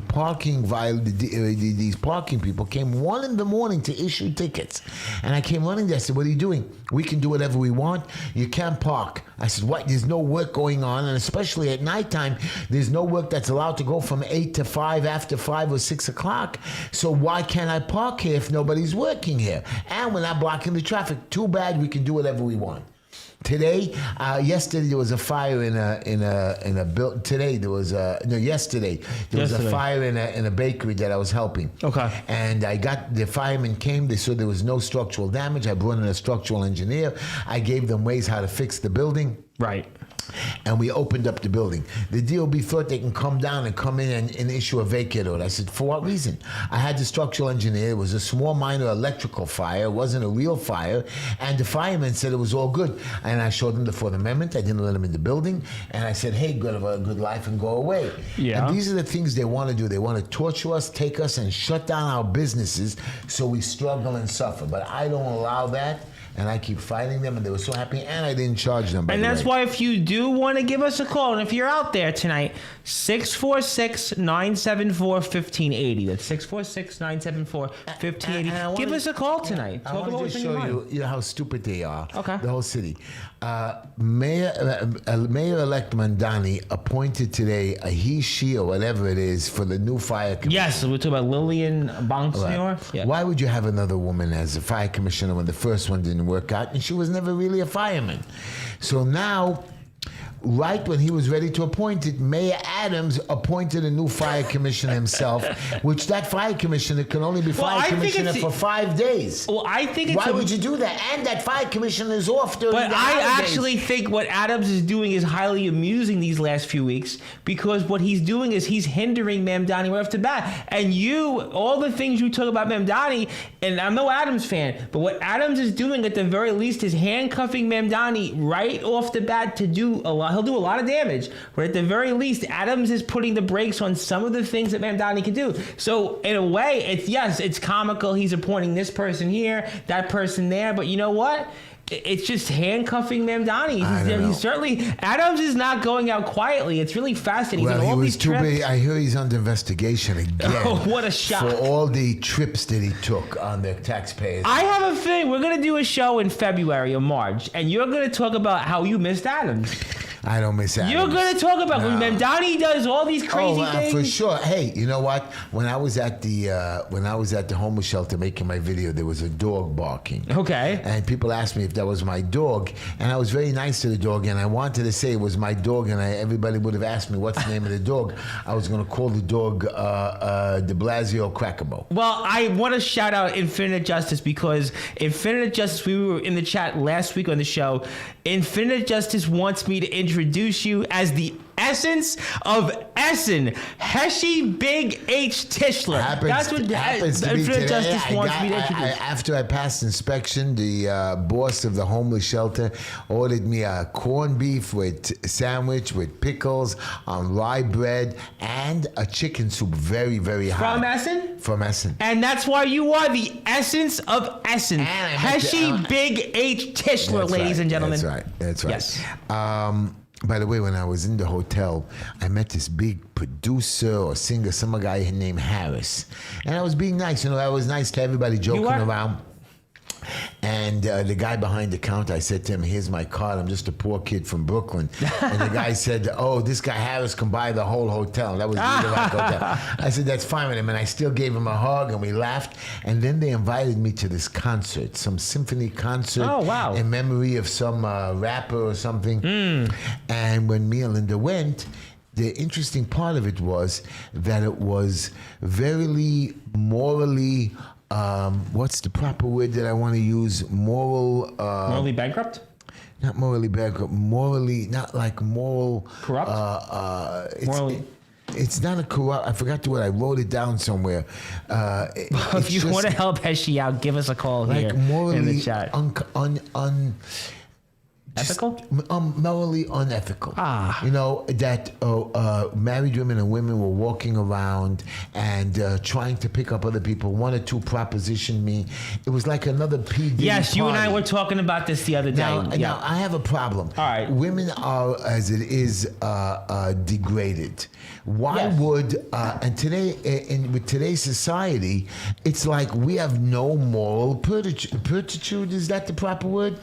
B: these parking people came 1 in the morning to issue tickets. And I came running there. I said, what are you doing? We can do whatever we want. You can't park. I said, what? There's no work going on. And especially at nighttime, there's no work that's allowed to go from 8 to 5, after 5 or 6 o'clock. So why can't I park here if nobody's working here? And we're not blocking the traffic. Too bad. We can do whatever we want. Today, yesterday there was a fire in a building. Today there was yesterday there was a fire in a bakery that I was helping.
C: Okay.
B: And the firemen came. They said there was no structural damage. I brought in a structural engineer. I gave them ways how to fix the building.
C: Right.
B: And we opened up the building. The DOB thought they can come down and come in and issue a vacate order. I said, for what reason? I had the structural engineer. It was a small minor electrical fire. It wasn't a real fire. And the fireman said it was all good. And I showed them the Fourth Amendment. I didn't let them in the building. And I said, hey, have a good life and go away.
C: Yeah.
B: And these are the things they want to do. They want to torture us, take us, and shut down our businesses so we struggle and suffer. But I don't allow that. And I keep fighting them, and they were so happy, and I didn't charge them.
C: And that's why if you do want to give us a call, and if you're out there tonight, 646-974-1580. That's 646-974-1580. Give us a call tonight.
B: I
C: Talk about
B: want
C: what's
B: to
C: in
B: show
C: your mind.
B: you how stupid they are.
C: Okay.
B: The whole city. Mayor-elect Mamdani appointed today a he, she, or whatever it is for the new fire commissioner.
C: Yes, we're talking about Lillian Bonsignor. Yeah.
B: Why would you have another woman as a fire commissioner when the first one didn't work out, and she was never really a fireman? So now, right when he was ready to appoint it, Mayor Adams appointed a new fire commissioner himself, which that fire commissioner can only be fire commissioner for 5 days.
C: Well, I think it's
B: Why would you do that? And that fire commissioner is off during
C: But
B: the
C: I
B: holidays.
C: actually think what Adams is doing is highly amusing these last few weeks, because what he's doing is he's hindering Mamdani right off the bat. And all the things you talk about Mamdani, and I'm no Adams fan, but what Adams is doing at the very least is handcuffing Mamdani right off the bat to do a lot. He'll do a lot of damage, but at the very least, Adams is putting the brakes on some of the things that Mamdani can do. So in a way, it's comical. He's appointing this person here, that person there, but you know what? It's just handcuffing Mamdani. He's certainly, Adams is not going out quietly. It's really fascinating.
B: Well,
C: He's on all
B: he was
C: these
B: too
C: trips.
B: big. I hear he's under investigation again.
C: Oh, what a shock.
B: For all the trips that he took on the taxpayers.
C: I have a feeling we're going to do a show in February or March, and you're going to talk about how you missed Adams.
B: I don't miss Adams.
C: You're going to talk about when
B: No.
C: Mamdani does all these crazy things.
B: For sure. Hey, you know what? When I was at the homeless shelter making my video, there was a dog barking.
C: Okay.
B: And people asked me if that was my dog, and I was very nice to the dog, and I wanted to say it was my dog, and everybody would have asked me what's the name of the dog. I was going to call the dog De Blasio Crackabo.
C: Well, I want to shout out Infinite Justice because Infinite Justice, we were in the chat last week on the show. Infinite Justice wants me to introduce you as the essence of Essen, Heshy Big H Tischler.
B: Happens to be
C: Infinite
B: today.
C: Justice wants me to introduce.
B: After I passed inspection, the boss of the homeless shelter ordered me a corned beef with sandwich with pickles on rye bread and a chicken soup, very, very hot.
C: From Essen?
B: From Essen.
C: And that's why you are the essence of Essen.
B: And I met
C: Heshy Big H Tischler,
B: That's
C: ladies
B: right,
C: and gentlemen.
B: That's right.
C: Yes.
B: By the way, when I was in the hotel, I met this big producer or singer, some guy named Harris. And I was being nice. I was nice to everybody, joking around. And the guy behind the counter, I said to him, here's my card. I'm just a poor kid from Brooklyn. And the guy said, oh, this guy Harris can buy the whole hotel. That was the Rock Hotel. I said, that's fine with him. And I still gave him a hug, and we laughed. And then they invited me to this concert, some symphony concert.
C: Oh, wow.
B: In memory of some rapper or something. And when me and Linda went, the interesting part of it was that it was very morally... what's the proper word that I want to use?
C: Morally bankrupt?
B: Not morally bankrupt. Morally, not like moral.
C: Corrupt? Morally.
B: It's not a corrupt. I forgot the word. I wrote it down somewhere.
C: If you want to help Heshy out, give us a call
B: like
C: here
B: morally
C: in the chat. Ethical?
B: Morally unethical. That married women and women were walking around and trying to pick up other people. One or two propositioned me. It was like another PD
C: Yes,
B: party.
C: you and I were talking about this the other day.
B: Now I have a problem.
C: All right.
B: Women are, as it is, degraded. Why would, and today, with today's society, it's like we have no moral purtitude. Is that the proper word?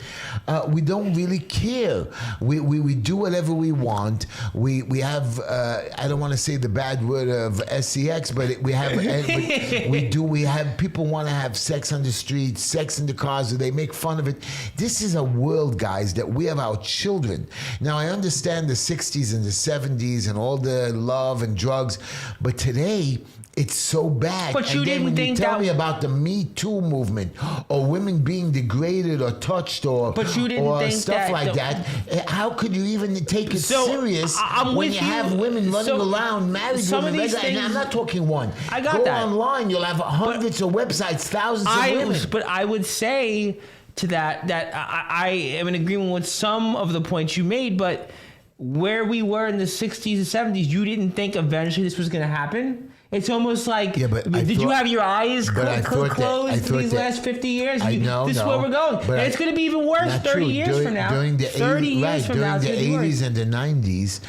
B: We don't really care. We do whatever we want. We have, I don't want to say the bad word of sex, but we have, we have, people want to have sex on the streets, sex in the cars, or they make fun of it. This is a world, guys, that we have our children. Now, I understand the 60s and the 70s and all the love and drugs, but today it's so bad.
C: But you
B: and then
C: didn't
B: when
C: think
B: you tell
C: that
B: me about the Me Too movement or women being degraded or touched or
C: But you didn't
B: or
C: think
B: stuff
C: that
B: like that, how could you even take it serious
C: I'm
B: when
C: with
B: you have women running around married
C: some
B: women?
C: of these
B: And I'm not talking one.
C: I got
B: Go
C: that.
B: online, you'll have hundreds of websites, thousands of women.
C: But I would say to that I am in agreement with some of the points you made, but where we were in the 60s and 70s, you didn't think eventually this was going to happen? It's almost like, did you have your eyes closed these last 50 years? This is where we're going. And it's going to be even worse 30 years from now.
B: During the
C: 30 years from now,
B: during the 80s and the 90s,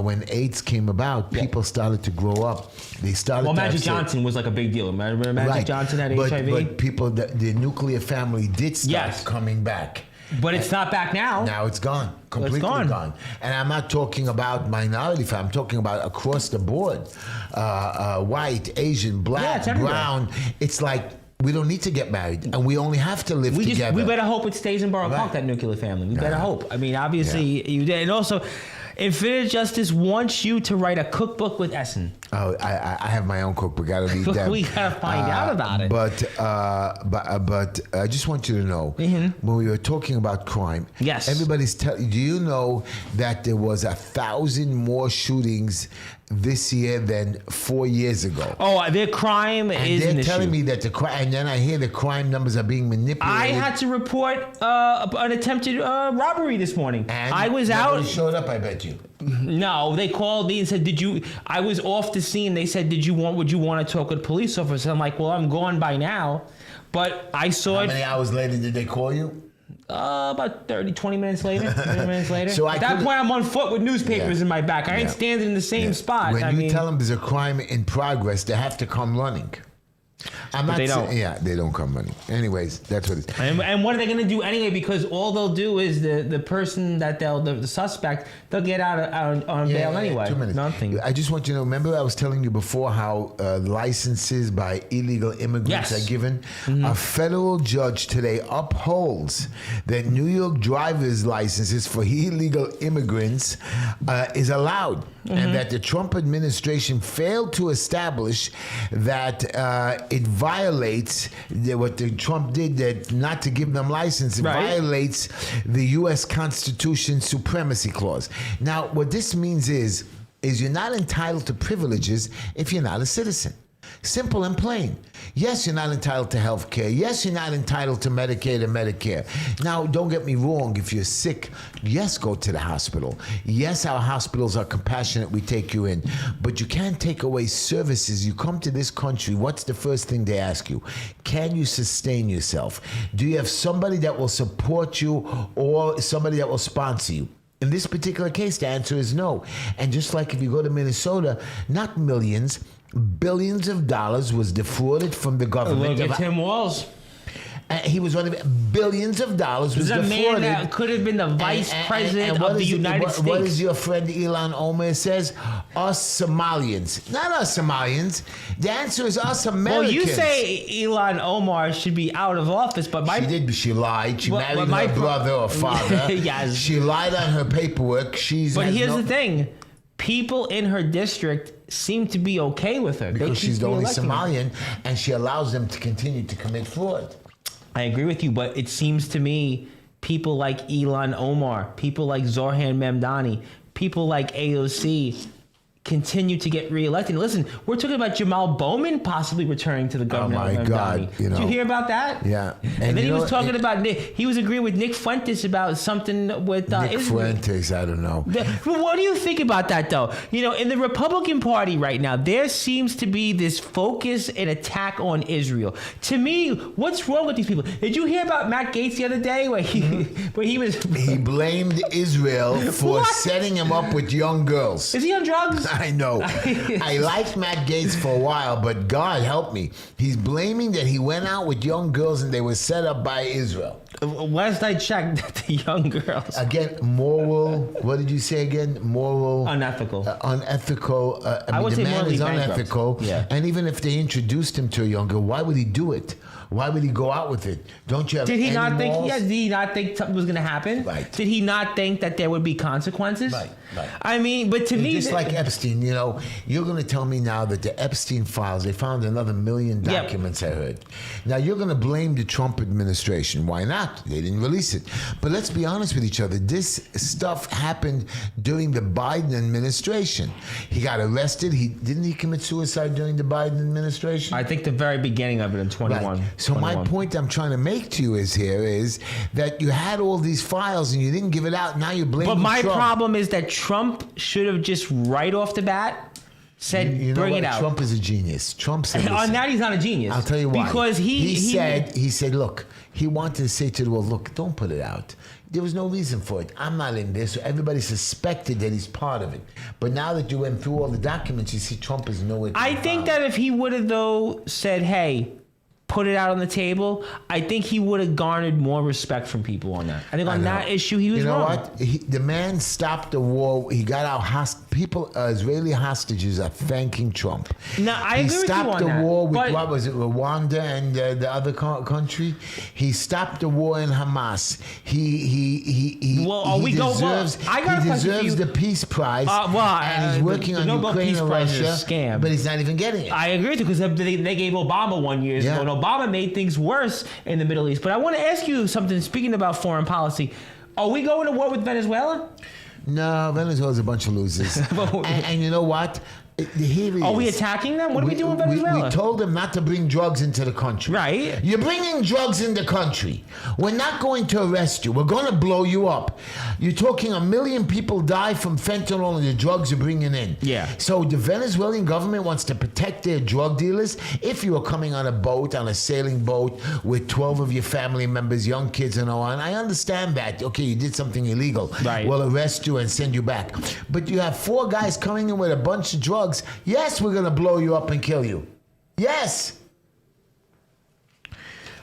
B: when AIDS came about, people started to grow up. They started.
C: Well, Magic Johnson was like a big deal. Remember Magic Johnson had HIV?
B: But people, the nuclear family did start coming back.
C: But it's not back now.
B: Now it's gone. Completely gone. And I'm not talking about minority family. I'm talking about across the board. White, Asian, black, brown. It's like we don't need to get married. And we only have to live together.
C: We better hope it stays in Borough Park, that nuclear family. We better hope. I mean, obviously, you did. And also, Infinite Justice wants you to write a cookbook with Essen.
B: Oh, I have my own cookbook. I gotta read them.
C: We gotta find out about it.
B: But I just want you to know, when we were talking about crime, everybody's telling. Do you know that there was 1,000 more shootings this year than 4 years ago?
C: Oh, their crime is an issue.
B: They're telling me that the crime, and then I hear the crime numbers are being manipulated.
C: I had to report an attempted robbery this morning.
B: And
C: I was out.
B: Nobody showed up, I bet you.
C: No, they called me and said, I was off the scene. They said, would you want to talk with a police officer? I'm like, well, I'm gone by now. But I saw
B: How many hours later did they call you?
C: About 20 minutes later. 30 minutes later.
B: So
C: at that point, I'm on foot with newspapers in my back. I ain't standing in the same spot.
B: When you tell them there's a crime in progress, they have to come running. I'm
C: but
B: not
C: they don't.
B: saying, yeah, they don't come money. Anyways, that's what it is.
C: And what are they going to do anyway? Because all they'll do is the person that the suspect, they'll get out on bail anyway.
B: 2 minutes.
C: Nothing.
B: I just want you to know, remember I was telling you before how licenses by illegal immigrants
C: Yes.
B: are given? A federal judge today upholds that New York driver's licenses for illegal immigrants is allowed. And that the Trump administration failed to establish that it violates what the Trump did, that not to give them license, it violates the U.S. Constitution supremacy clause. Now, what this means is you're not entitled to privileges if you're not a citizen. Simple and plain. Yes, you're not entitled to health care. Yes, you're not entitled to Medicaid and Medicare. Now, don't get me wrong. If you're sick, yes, go to the hospital. Yes, our hospitals are compassionate. We take you in. But you can't take away services. You come to this country, what's the first thing they ask you? Can you sustain yourself? Do you have somebody that will support you or somebody that will sponsor you? In this particular case, the answer is no. And just like if you go to Minnesota, not millions, billions of dollars was defrauded from the government.
C: Look at Tim Walz.
B: He was one of billions of dollars was
C: This is a
B: defrauded.
C: man that could have been the vice president
B: what
C: of the
B: is it-
C: United States.
B: What is your friend Elon Omar says? Us Somalians. Not us Somalians. The answer is us Americans.
C: Well, you say Elon Omar should be out of office, but
B: She lied. She
C: Well,
B: married
C: my
B: her brother or father.
C: Yes.
B: She lied on her paperwork.
C: But here's the thing. People in her district seem to be okay with her.
B: Because she's the only
C: re-electing her.
B: Somalian, and she allows them to continue to commit fraud.
C: I agree with you, but it seems to me people like Elon Omar, people like Zorhan Mamdani, people like AOC continue to get reelected. Listen, we're talking about Jamal Bowman possibly returning to the government.
B: Oh, my
C: of
B: God,
C: Mamdani.
B: you know.
C: Did you hear about that?
B: Yeah.
C: And then
B: you
C: he
B: know,
C: was talking about Nick. He was agreeing with Nick Fuentes about something with
B: Nick
C: Israel.
B: Fuentes, I don't know.
C: Well, what do you think about that, though? You know, in the Republican Party right now, there seems to be this focus and attack on Israel. To me, what's wrong with these people? Did you hear about Matt Gaetz the other day where he was?
B: He blamed Israel for
C: What?
B: setting him up with young girls.
C: Is he on drugs?
B: I know. I liked Matt Gaetz for a while, but God help me. He's blaming that he went out with young girls and they were set up by Israel.
C: Last I checked, the young girls.
B: Again, moral, what did you say again? Moral.
C: Unethical.
B: Unethical. I
C: would
B: mean,
C: say
B: the man
C: morally
B: is
C: bankrupt.
B: unethical.
C: Yeah.
B: And even if they introduced him to a young girl, why would he do it? Why would he go out with it? Don't you have
C: Did he
B: any
C: not think?
B: morals?
C: Yeah, did he not think something was going to happen?
B: Right.
C: Did he not think that there would be consequences?
B: Right.
C: I mean, but to me,
B: Just like Epstein, you know, you're going to tell me now that the Epstein files, they found another million
C: Yep.
B: documents, I heard. Now, you're going to blame the Trump administration. Why not? They didn't release it. But let's be honest with each other. This stuff happened during the Biden administration. He got arrested. Didn't he commit suicide during the Biden administration?
C: I think the very beginning of it in 21.
B: Right. So my
C: 21.
B: point I'm trying to make to you is that you had all these files and you didn't give it out. Now you're blaming
C: But my
B: Trump.
C: problem is that Trump should have just right off the bat said,
B: You know
C: bring
B: what?
C: it out.
B: Trump is a genius. Trump said,
C: On
B: listen,
C: that, he's not a genius.
B: I'll tell you why.
C: Because he
B: said, look, he wanted to say to the world, look, don't put it out. There was no reason for it. I'm not in this. So everybody suspected that he's part of it. But now that you went through all the documents, you see Trump is nowhere to
C: I
B: be
C: think
B: found.
C: that if he would have, though, said, hey, put it out on the table, I think he would have garnered more respect from people on that. I think on that issue, he was
B: You know
C: wrong.
B: what? The man stopped the war. He got out people, Israeli hostages are thanking Trump.
C: No, I agree with you
B: He stopped
C: on
B: the
C: that,
B: war with,
C: but-
B: what was it, Rwanda and the other country? He stopped the war in Hamas. He
C: Well, are we go- well,
B: deserves,
C: I got a
B: he
C: question for
B: deserves
C: you.
B: the Peace Prize. And he's
C: the
B: working on
C: Nobel
B: Ukraine
C: Peace
B: and
C: Prize is a
B: Russia.
C: scam.
B: But he's not even getting it.
C: I agree with you because they gave Obama 1 year
B: Yeah.
C: ago, and Obama made things worse in the Middle East. But I want to ask you something. Speaking about foreign policy, are we going to war with Venezuela?
B: No, Venezuela's a bunch of losers. and you know what? Here he
C: Are we
B: is.
C: attacking them? What are we doing in Venezuela?
B: We told them not to bring drugs into the country.
C: Right.
B: You're bringing drugs in the country. We're not going to arrest you. We're going to blow you up. You're talking 1 million people die from fentanyl and the drugs you're bringing in.
C: Yeah.
B: So the Venezuelan government wants to protect their drug dealers. If you are coming on a boat, on a sailing boat with 12 of your family members, young kids and all on, I understand that. Okay, you did something illegal.
C: Right.
B: We'll arrest you and send you back. But you have 4 guys coming in with a bunch of drugs. Yes, we're going to blow you up and kill you. Yes.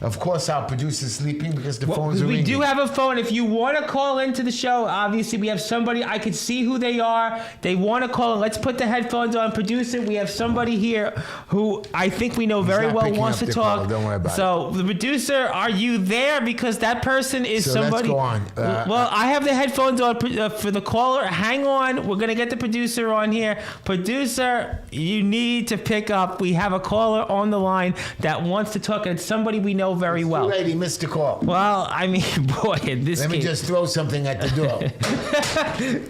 B: Of course, our producer's sleeping because the phones are
C: we
B: ringing.
C: do have a phone. If you want to call into the show, obviously we have somebody. I could see who they are. They want to call in. Let's put the headphones on. Producer, we have somebody here who I think we know very
B: not
C: well
B: picking
C: wants
B: up
C: to
B: the
C: talk.
B: call. Don't worry about
C: so the producer, are you there? Because that person is
B: So
C: somebody.
B: let's go on.
C: Well, I have the headphones on for the caller. Hang on. We're going to get the producer on here. Producer, you need to pick up. We have a caller on the line that wants to talk, and it's somebody we know very well.
B: You lady missed the call.
C: Well, I mean, boy, in this
B: Let me
C: case,
B: just throw something at the door.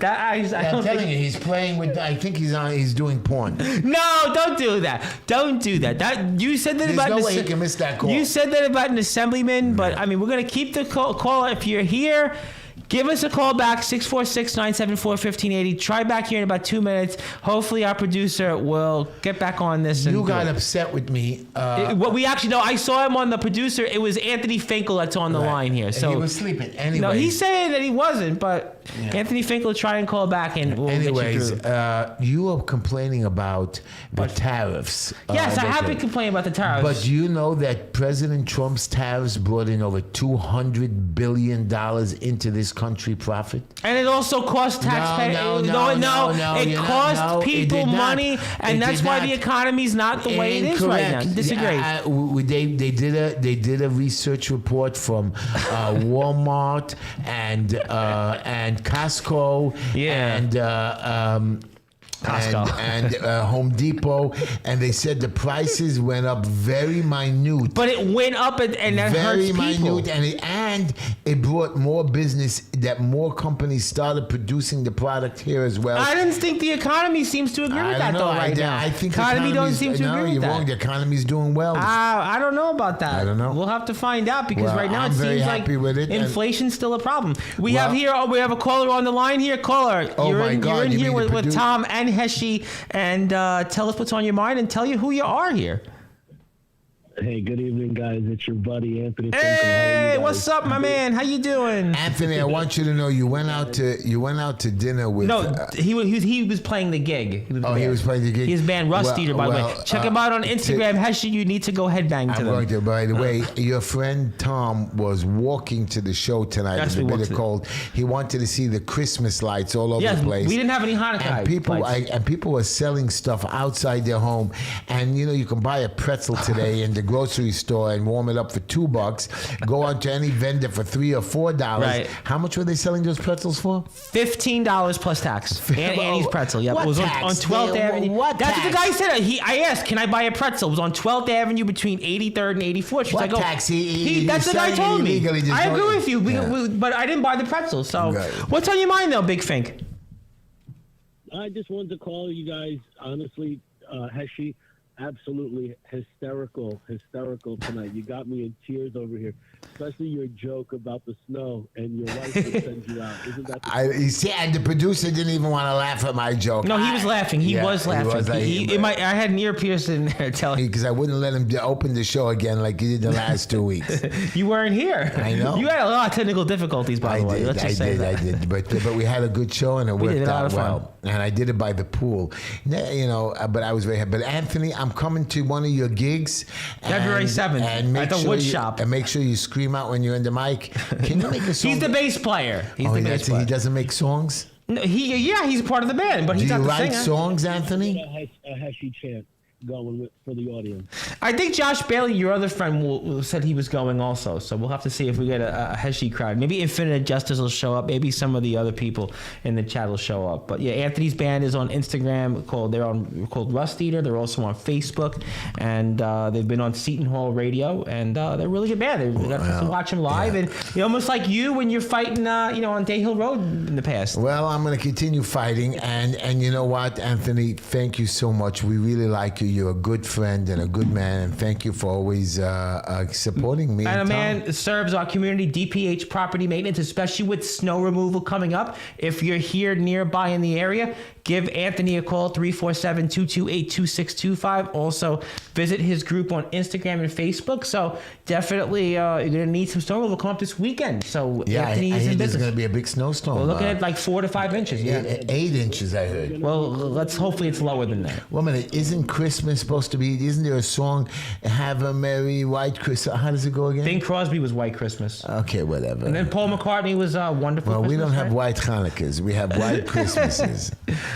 C: I
B: I'm
C: don't
B: telling
C: think.
B: you, he's playing with. I think he's doing porn.
C: No, don't do that. Don't do that. That you said that
B: There's
C: about
B: no
C: an
B: way he can miss that call.
C: You said that about an assemblyman, but I mean, we're gonna keep the call. If you're here, give us a call back, 646-974-1580. Try back here in about 2 minutes. Hopefully, our producer will get back on this.
B: You got upset with me.
C: What we actually know, I saw him on the producer. It was Anthony Finkel that's on the line here. So
B: he was sleeping. Anyway,
C: no, he's saying that he wasn't, but Anthony Finkel try and call back, and we'll
B: Anyways,
C: get you through.
B: you are complaining about the tariffs.
C: Yes, I have been complaining about the tariffs.
B: But do you know that President Trump's tariffs brought in over $200 billion into this country profit?
C: And it also costs taxpayers.
B: No,
C: It costs people
B: it did not. It
C: money, and that's
B: did
C: why
B: not.
C: the economy's not the way it is right now.
B: Incorrect.
C: Disagree.
B: They did a research report from Walmart and Costco and
C: Costco.
B: and Home Depot, and they said the prices went up very minute.
C: But it went up, and that
B: Very
C: hurts people.
B: minute, and it brought more business. That more companies started producing the product here as well.
C: I didn't think the economy seems to agree with
B: I
C: that
B: don't know.
C: though right now.
B: I think the
C: economy don't
B: economy's-
C: seem to
B: no,
C: agree
B: you're
C: with
B: wrong.
C: that.
B: The economy's doing well.
C: I don't know about that.
B: I don't know.
C: We'll have to find out because
B: Well,
C: right now
B: I'm
C: it
B: very
C: seems like
B: happy with it, and-
C: inflation's still a problem. We
B: Well-
C: have a caller on the line here. Caller,
B: Oh,
C: you're
B: my
C: in,
B: God,
C: you're in
B: you
C: here
B: mean the
C: with Tom and Heshy, and tell us what's on your mind and tell you who you are here.
D: Hey, good evening, guys. It's your buddy Anthony. Finkel. How are you
C: Hey,
D: guys?
C: what's up, my man? How you doing?
B: Anthony, I want you to know you went out to dinner with.
C: No, he was playing the gig.
B: he was playing the gig.
C: His band Rust Eater, by the way. Check him out on Instagram. Heshy, you need to go headbang to
B: I'm
C: them.
B: going to. By the way, your friend Tom was walking to the show tonight.
C: Yes,
B: in
C: we
B: a bit
C: walked
B: of
C: to-
B: cold. He wanted to see the Christmas lights all over
C: Yes,
B: the place.
C: we didn't have any Hanukkah lights.
B: And people were selling stuff outside their home. And you can buy a pretzel today in the grocery store and warm it up for $2. Go on to any vendor for $3 or $4.
C: Right.
B: How much were they selling those pretzels for?
C: $15 plus tax. And Annie's pretzel. Yep.
B: What
C: It was
B: tax?
C: on 12th
B: Yeah,
C: Avenue.
B: what
C: That's what the
B: tax?
C: guy said. I asked, can I buy a pretzel? It was on 12th Avenue between 83rd and 84th. She's
B: What
C: like,
B: tax? He-
C: that's
B: he's
C: the guy
B: selling it
C: told me.
B: illegally, just
C: I
B: don't-
C: agree with you,
B: Yeah.
C: but I didn't buy the pretzel. So
B: Right.
C: what's on your mind though, Big Fink?
D: I just wanted to call you guys. Honestly, Heshy, absolutely hysterical tonight. You got me in tears over here, especially your joke about the snow and your wife will send you out. Isn't that the
B: You see, and the producer didn't even want to laugh at my joke.
C: No, he was laughing. He
B: Yeah,
C: was laughing.
B: like-
C: I had an earpiece in there telling
B: Because I wouldn't let him open the show again like he did the last 2 weeks.
C: you weren't here.
B: I know.
C: You had a lot of technical difficulties, by the way. Let's just say that.
B: I did. But we had a good show and it
C: did
B: worked
C: a lot
B: out
C: of fun.
B: well. And I did it by the pool. But I was very happy. But Anthony, I'm coming to one of your gigs.
C: February 7th at the wood shop.
B: And make sure you scream out when you're in the mic. Can you make a song?
C: He's the bass player. He's
B: Oh,
C: the bass player.
B: he doesn't make songs?
C: No, he's part of the band, but
B: Do
C: he's
B: you
C: not the
B: write
C: singer.
B: songs, Anthony?
D: a Heshy chant going for the audience?
C: I think Josh Bailey, your other friend, said he was going also. So we'll have to see if we get a Heshy crowd. Maybe Infinite Justice will show up. Maybe some of the other people in the chat will show up. But yeah, Anthony's band is on Instagram called Rust Eater. They're also on Facebook, and they've been on Seton Hall Radio, and they're a really good band. They got to watch them live, and almost like you when you're fighting, on Day Hill Road in the past.
B: Well, I'm going to continue fighting. And you know what, Anthony? Thank you so much. We really like you. You're a good friend and a good man. And thank you for always supporting me.
C: And a
B: Tom.
C: man serves our community, DPH Property Maintenance, especially with snow removal coming up. If you're here nearby in the area, give Anthony a call, 347-228-2625. Also, visit his group on Instagram and Facebook. So definitely, you're going to need some snow removal come up this weekend. So
B: Yeah,
C: Anthony
B: I
C: is
B: hear
C: in
B: there's
C: business.
B: going to be a big snowstorm.
C: We're looking at like 4 to 5 inches. Yeah.
B: 8 inches, I heard.
C: Well, hopefully it's lower than that.
B: Well, a minute, isn't Christmas Christmas supposed to be? Isn't there a song, "Have a Merry White Christmas"? How does it go again?
C: Bing Crosby was White Christmas.
B: Okay, whatever.
C: And then Paul McCartney was Wonderful
B: Well,
C: Christmas.
B: we don't have
C: right?
B: white Hanukkahs. We have white Christmases.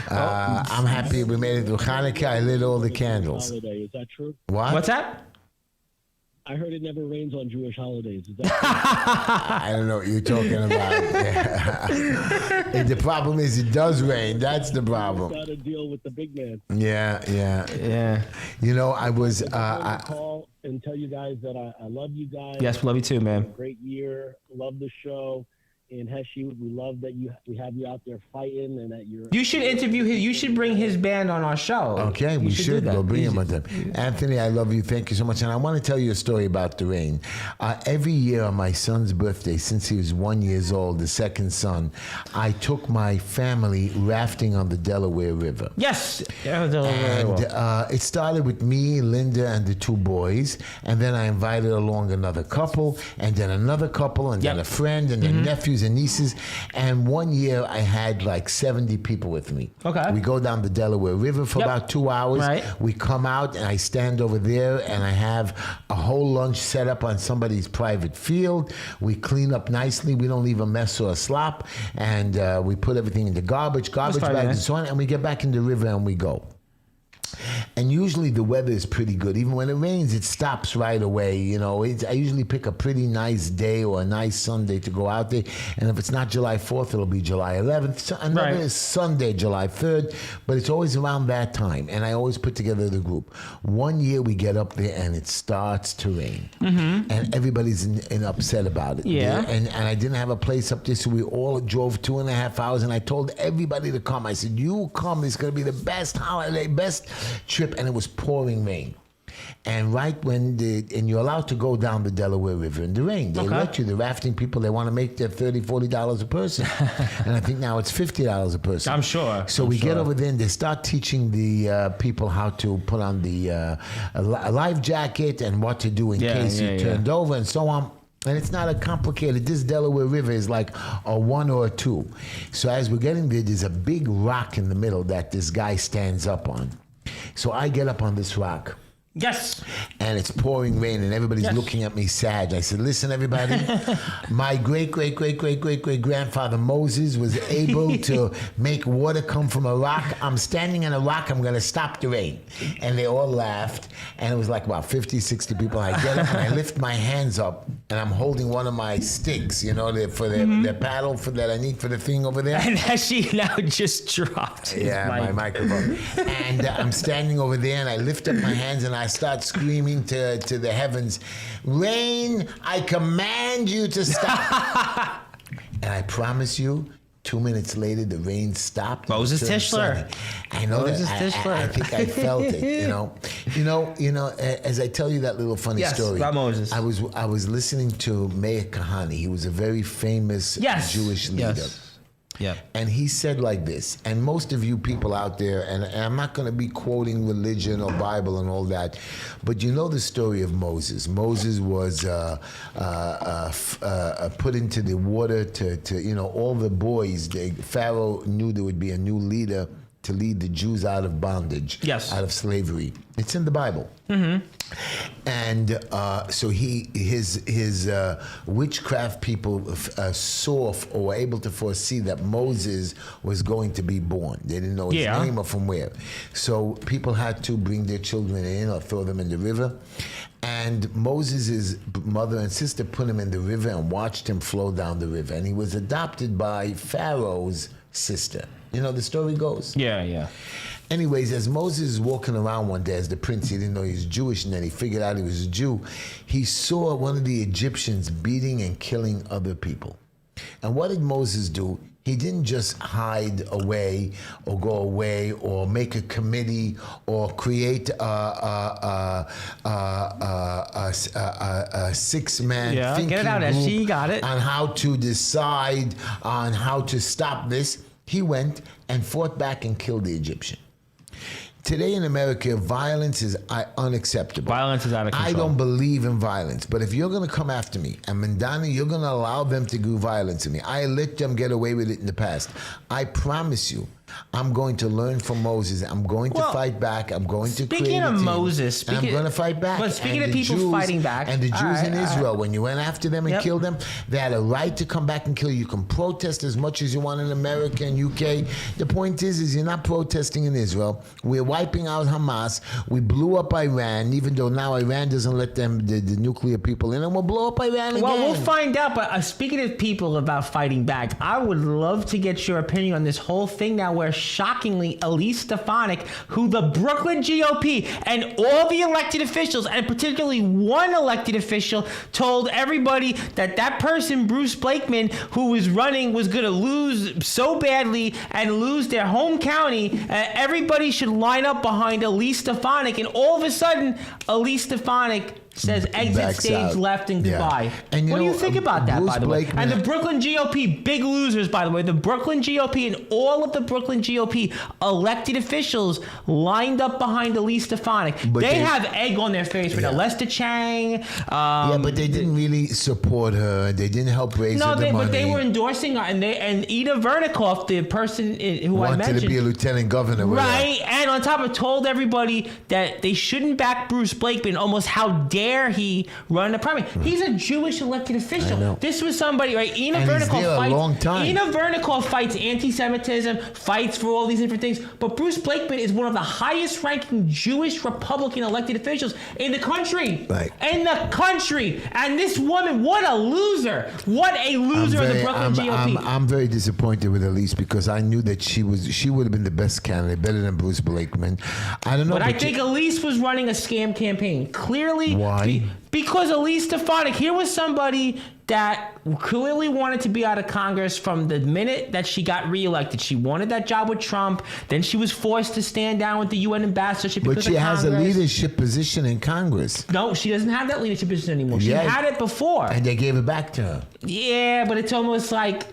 B: I'm happy we made it through Hanukkah. I lit all the candles.
D: Holiday, is that true?
B: What?
C: What's that?
D: I heard it never rains on Jewish holidays. Is that true?
B: I don't know what you're talking about. And the problem is it does rain. That's the problem.
D: Got to deal with the big man.
B: Yeah.
C: Yeah.
B: You know, I was.
D: I call and tell you guys that I love you guys.
C: Yes, love you too, man.
D: Great year. Love the show. And Heshy, we love that we have you out there fighting and that you're.
C: You should interview his. You should bring his band on our show.
B: Okay, we
C: do
B: should.
C: that.
B: We'll bring him on time. Anthony, I love you. Thank you so much. And I want to tell you a story about the rain. Every year on my son's birthday, since he was 1 year old, the second son, I took my family rafting on the Delaware River.
C: Yes.
B: And it started with me, Linda, and the two boys. And then I invited along another couple, and then another couple, and then a friend, and then nephews and nieces. And 1 year I had like 70 people with me.
C: Okay.
B: We go down the Delaware River for about 2 hours.
C: Right.
B: We come out and I stand over there and I have a whole lunch set up on somebody's private field. We clean up nicely. We don't leave a mess or a slop. And we put everything in the garbage bags and so on. And we get back in the river and we go. And usually the weather is pretty good. Even when it rains, it stops right away. You know, I usually pick a pretty nice day or a nice Sunday to go out there. And if it's not July 4th, it'll be July 11th. So another is Sunday, July 3rd. But it's always around that time. And I always put together the group. 1 year we get up there and it starts to rain. And everybody's upset about it.
C: Yeah.
B: And I didn't have a place up there, so we all drove 2.5 hours. And I told everybody to come. I said, you come. It's going to be the best holiday, best trip. And it was pouring rain. And right when and you're allowed to go down the Delaware River in the rain. They let you, the rafting people, they want to make their $30, $40 a person. And I think now it's $50 a person.
C: I'm sure.
B: So we get over there and they start teaching the people how to put on the a life jacket and what to do in case you turned over and so on. And it's not a complicated. This Delaware River is like a 1 or a 2. So as we're getting there, there's a big rock in the middle that this guy stands up on. So I get up on this rock.
C: Yes.
B: And it's pouring rain and everybody's looking at me sad. I said, listen, everybody, my great-great-great-great-great-great-grandfather Moses was able to make water come from a rock. I'm standing on a rock. I'm going to stop the rain. And they all laughed. And it was like about 50, 60 people. I get up and I lift my hands up and I'm holding one of my sticks, you know, for the paddle that I need for the thing over there.
C: And Heshy now just dropped his
B: my microphone. And I'm standing over there and I lift up my hands and I start screaming to the heavens, rain, I command you to stop. And I promise you, 2 minutes later, the rain stopped.
C: Moses Tischler.
B: I know
C: Moses
B: that.
C: Tischler.
B: I think I felt it. You know. As I tell you that little funny story
C: about Moses.
B: I was listening to Meir Kahane. He was a very famous Jewish leader.
C: Yes. Yeah.
B: And he said like this, and most of you people out there, and I'm not going to be quoting religion or Bible and all that, but you know the story of Moses. Moses was put into the water to all the boys. Pharaoh knew there would be a new leader to lead the Jews out of bondage, out of slavery. It's in the Bible. And so his witchcraft people saw or were able to foresee that Moses was going to be born. They didn't know his name or from where. So people had to bring their children in or throw them in the river. And Moses' mother and sister put him in the river and watched him flow down the river. And he was adopted by Pharaoh's sister. You know, the story goes.
C: Yeah.
B: Anyways, as Moses is walking around one day as the prince, he didn't know he was Jewish, and then he figured out he was a Jew. He saw one of the Egyptians beating and killing other people. And what did Moses do? He didn't just hide away or go away or make a committee or create a 6-man thinking
C: get it out,
B: group
C: Heshy, got it.
B: on how to decide on how to stop this. He went and fought back and killed the Egyptian. Today in America, violence is unacceptable.
C: Violence is out of control.
B: I don't believe in violence, but if you're going to come after me, and Mamdani, you're going to allow them to do violence to me. I let them get away with it in the past. I promise you, I'm going to learn from Moses. I'm going to
C: Well,
B: fight back. I'm going to create
C: speaking
B: a
C: of
B: team,
C: Moses,
B: and I'm going to fight back.
C: But speaking
B: And
C: of
B: the
C: people
B: Jews-
C: fighting back,
B: and the Jews
C: all right,
B: in
C: all right.
B: Israel, when you went after them and
C: Yep.
B: killed them, they had a right to come back and kill you. You can protest as much as you want in America and UK. The point is you're not protesting in Israel. We're wiping out Hamas. We blew up Iran, even though now Iran doesn't let them the nuclear people in, and we'll blow up Iran
C: Well,
B: again.
C: we'll find out. But speaking of people about fighting back, I would love to get your opinion on this whole thing now where shockingly Elise Stefanik, who the Brooklyn GOP and all the elected officials, and particularly one elected official, told everybody that that person, Bruce Blakeman, who was running, was going to lose so badly and lose their home county. Everybody should line up behind Elise Stefanik. And all of a sudden, Elise Stefanik says exit
B: Backs
C: stage
B: out.
C: left and
B: Yeah.
C: goodbye.
B: And you
C: What do you
B: know,
C: think about that,
B: Bruce
C: by the way?
B: Blakeman-
C: And the Brooklyn GOP, big losers, by the way. The Brooklyn GOP and all of the Brooklyn GOP elected officials lined up behind Elise Stefanik.
B: But
C: They
B: they-
C: have egg on their face for
B: Yeah.
C: that. Lester Chang.
B: Yeah, but they didn't really support her. They didn't help raise
C: No,
B: her the money.
C: but they were endorsing her, and Ida Vernikoff, the person who I
B: wanted
C: mentioned,
B: to be a lieutenant governor. with her.
C: right, and on top of told everybody that they shouldn't back Bruce Blakeman. Almost how dare he run the primary? He's a Jewish elected official.
B: I know.
C: This was somebody, right? Ina
B: And he's
C: Vernikoff
B: there a
C: fights.
B: long time.
C: Ina Vernikoff fights anti-Semitism, fights for all these different things. But Bruce Blakeman is one of the highest-ranking Jewish Republican elected officials in the country.
B: Right.
C: In the country, and this woman, what a loser! What a loser of the Brooklyn GOP.
B: I'm very disappointed with Elise because I knew that she would have been the best candidate, better than Bruce Blakeman. I don't know.
C: But I think Elise was running a scam campaign. Clearly.
B: Why?
C: Because Elise Stefanik, here was somebody that clearly wanted to be out of Congress from the minute that she got reelected. She wanted that job with Trump. Then she was forced to stand down with the UN ambassadorship
B: But
C: because
B: she
C: of
B: has a
C: Congress.
B: leadership position in Congress,
C: No, she doesn't have that leadership position anymore. She
B: Yeah.
C: had it before.
B: and they gave it back to her.
C: Yeah, but it's almost like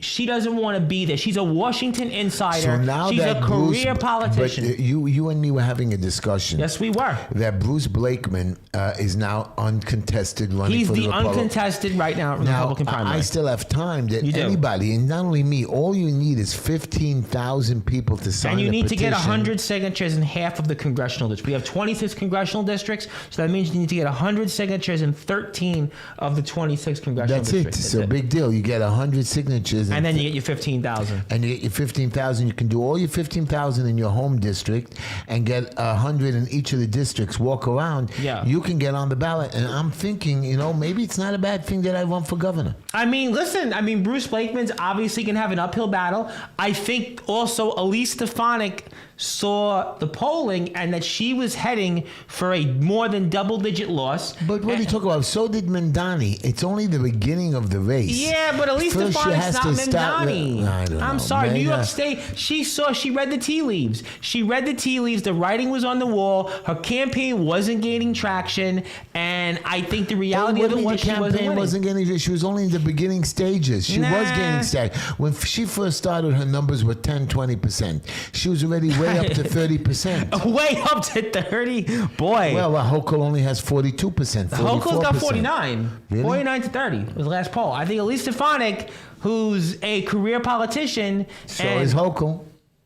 C: she doesn't want to be there. She's a Washington insider.
B: So now
C: She's
B: that
C: a career
B: Bruce,
C: politician.
B: But you and me were having a discussion.
C: Yes, we were.
B: That Bruce Blakeman is now uncontested running
C: He's
B: for the
C: the
B: Republican.
C: uncontested right now in the
B: Now,
C: Republican primary.
B: I still have time that
C: You do.
B: anybody, and not only me, all you need is 15,000 people to sign
C: And you
B: a
C: need to get
B: petition.
C: 100 signatures in half of the congressional districts. We have 26 congressional districts, so that means you need to get 100 signatures in 13 of the 26 congressional
B: That's it.
C: districts.
B: So big deal. You get 100 signatures.
C: And then you get your 15,000.
B: and you get your 15,000. You can do all your 15,000 in your home district and get 100 in each of the districts. Walk around.
C: Yeah.
B: You can get on the ballot. And I'm thinking, maybe it's not a bad thing that I run for governor.
C: I mean, listen, Bruce Blakeman's obviously going to have an uphill battle. I think also Elise Stefanik saw the polling and that she was heading for a more than double-digit loss.
B: But what are you talking about? So did Mamdani. It's only the beginning of the race.
C: Yeah, but Elise
B: First she
C: Stefanik's
B: has
C: not
B: to start with-
C: Mamdani.
B: I don't
C: I'm
B: know.
C: sorry, New York
B: Man,
C: State. She read the tea leaves. She read the tea leaves. The writing was on the wall. Her campaign wasn't gaining traction, and I think the reality of it was she wasn't winning.
B: wasn't getting. She was only in the beginning stages. She was
C: Nah.
B: gaining stack. When she first started, her numbers were 10, 20%. She was already way up to 30%.
C: Way up to 30. Boy.
B: Well, Hochul only has 42%.
C: Hochul's got
B: 44%.
C: 49.
B: Really?
C: 49 to 30 was the last poll. I think Elise Stefanik, who's a career politician.
B: So
C: and,
B: is Hochul.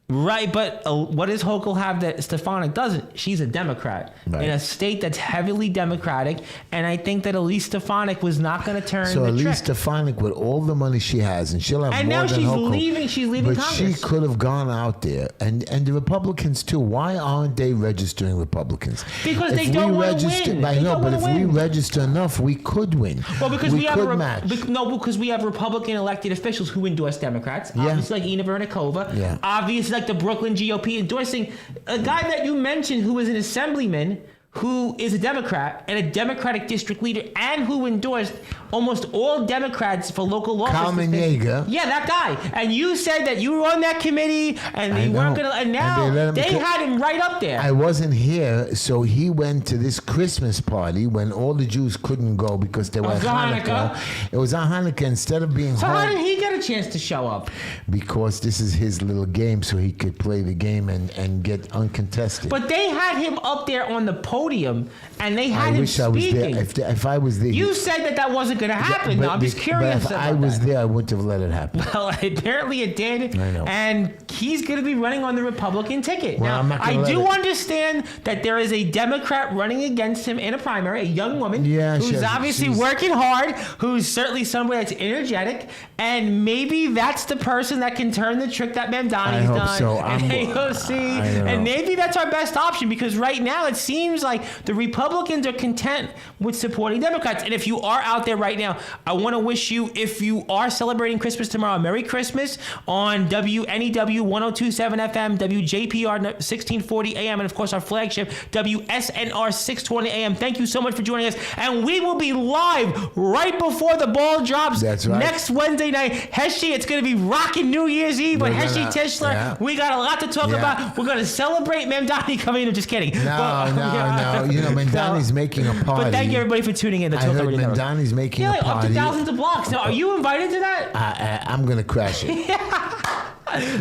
C: Right, but what does Hochul have that Stefanik doesn't? She's a Democrat
B: Right.
C: in a state that's heavily Democratic, and I think that Elise Stefanik was not going to turn
B: So
C: the
B: Elise
C: trick.
B: Stefanik, with all the money she has, and she'll have
C: And
B: more
C: now
B: than
C: she's
B: Hochul.
C: leaving. She's leaving
B: But
C: Congress.
B: she could have gone out there, and the Republicans too. Why aren't they registering Republicans?
C: Because they
B: If
C: don't
B: we
C: wanna
B: register,
C: win.
B: I
C: They
B: know,
C: don't
B: but
C: wanna
B: if we
C: win.
B: register enough, we could win.
C: Well, because we have
B: could match.
C: because we have Republican elected officials who endorse Democrats.
B: Yeah.
C: Obviously, like Ina Vernikova.
B: Yeah.
C: Obviously, like the Brooklyn GOP endorsing a guy that you mentioned who was an assemblyman who is a Democrat and a Democratic district leader and who endorsed almost all Democrats for local office.
B: Carmen Yeager.
C: Yeah, that guy. And you said that you were on that committee and
B: I
C: you weren't
B: know.
C: going to. And
B: And
C: now
B: they let him
C: they
B: co-
C: had him right up there.
B: I wasn't here, so he went to this Christmas party when all the Jews couldn't go because they were
C: Of Hanukkah.
B: It was on Hanukkah instead of being
C: So how did
B: home,
C: he get a chance to show up?
B: because this is his little game, so he could play the game and get uncontested.
C: But they had him up there on the podium, and they had
B: I
C: him
B: wish I was
C: speaking.
B: there. If I was there,
C: You said that wasn't going to happen. No, I'm just curious.
B: But if I was there, I wouldn't have let it happen.
C: Well, apparently it did.
B: I know.
C: And he's going to be running on the Republican ticket.
B: Well, I'm
C: now,
B: not gonna
C: I
B: let
C: do
B: it.
C: understand that there is a Democrat running against him in a primary, a young woman who's obviously working hard, who's certainly somebody that's energetic, and maybe that's the person that can turn the trick that Mamdani's
B: hope
C: done.
B: so.
C: And AOC. And maybe that's our best option, because right now it seems like the Republicans are content with supporting Democrats. And if you are out there right now, I want to wish you, if you are celebrating Christmas tomorrow, Merry Christmas on WNEW 1027 FM, WJPR 1640 AM, and of course our flagship WSNR 620 AM. Thank you so much for joining us. And we will be live right before the ball drops.
B: That's right.
C: Next Wednesday night. Heshy, it's going to be rocking New Year's Eve, but Heshy Tischler, we got a lot to talk about. We're going to celebrate Mamdani coming in. I'm just kidding.
B: No. You know, Mamdani's making a party.
C: But thank you everybody for tuning in.
B: I heard Mamdani's making a party.
C: Up to thousands of blocks. Now, are you invited to that?
B: I'm going to crash it.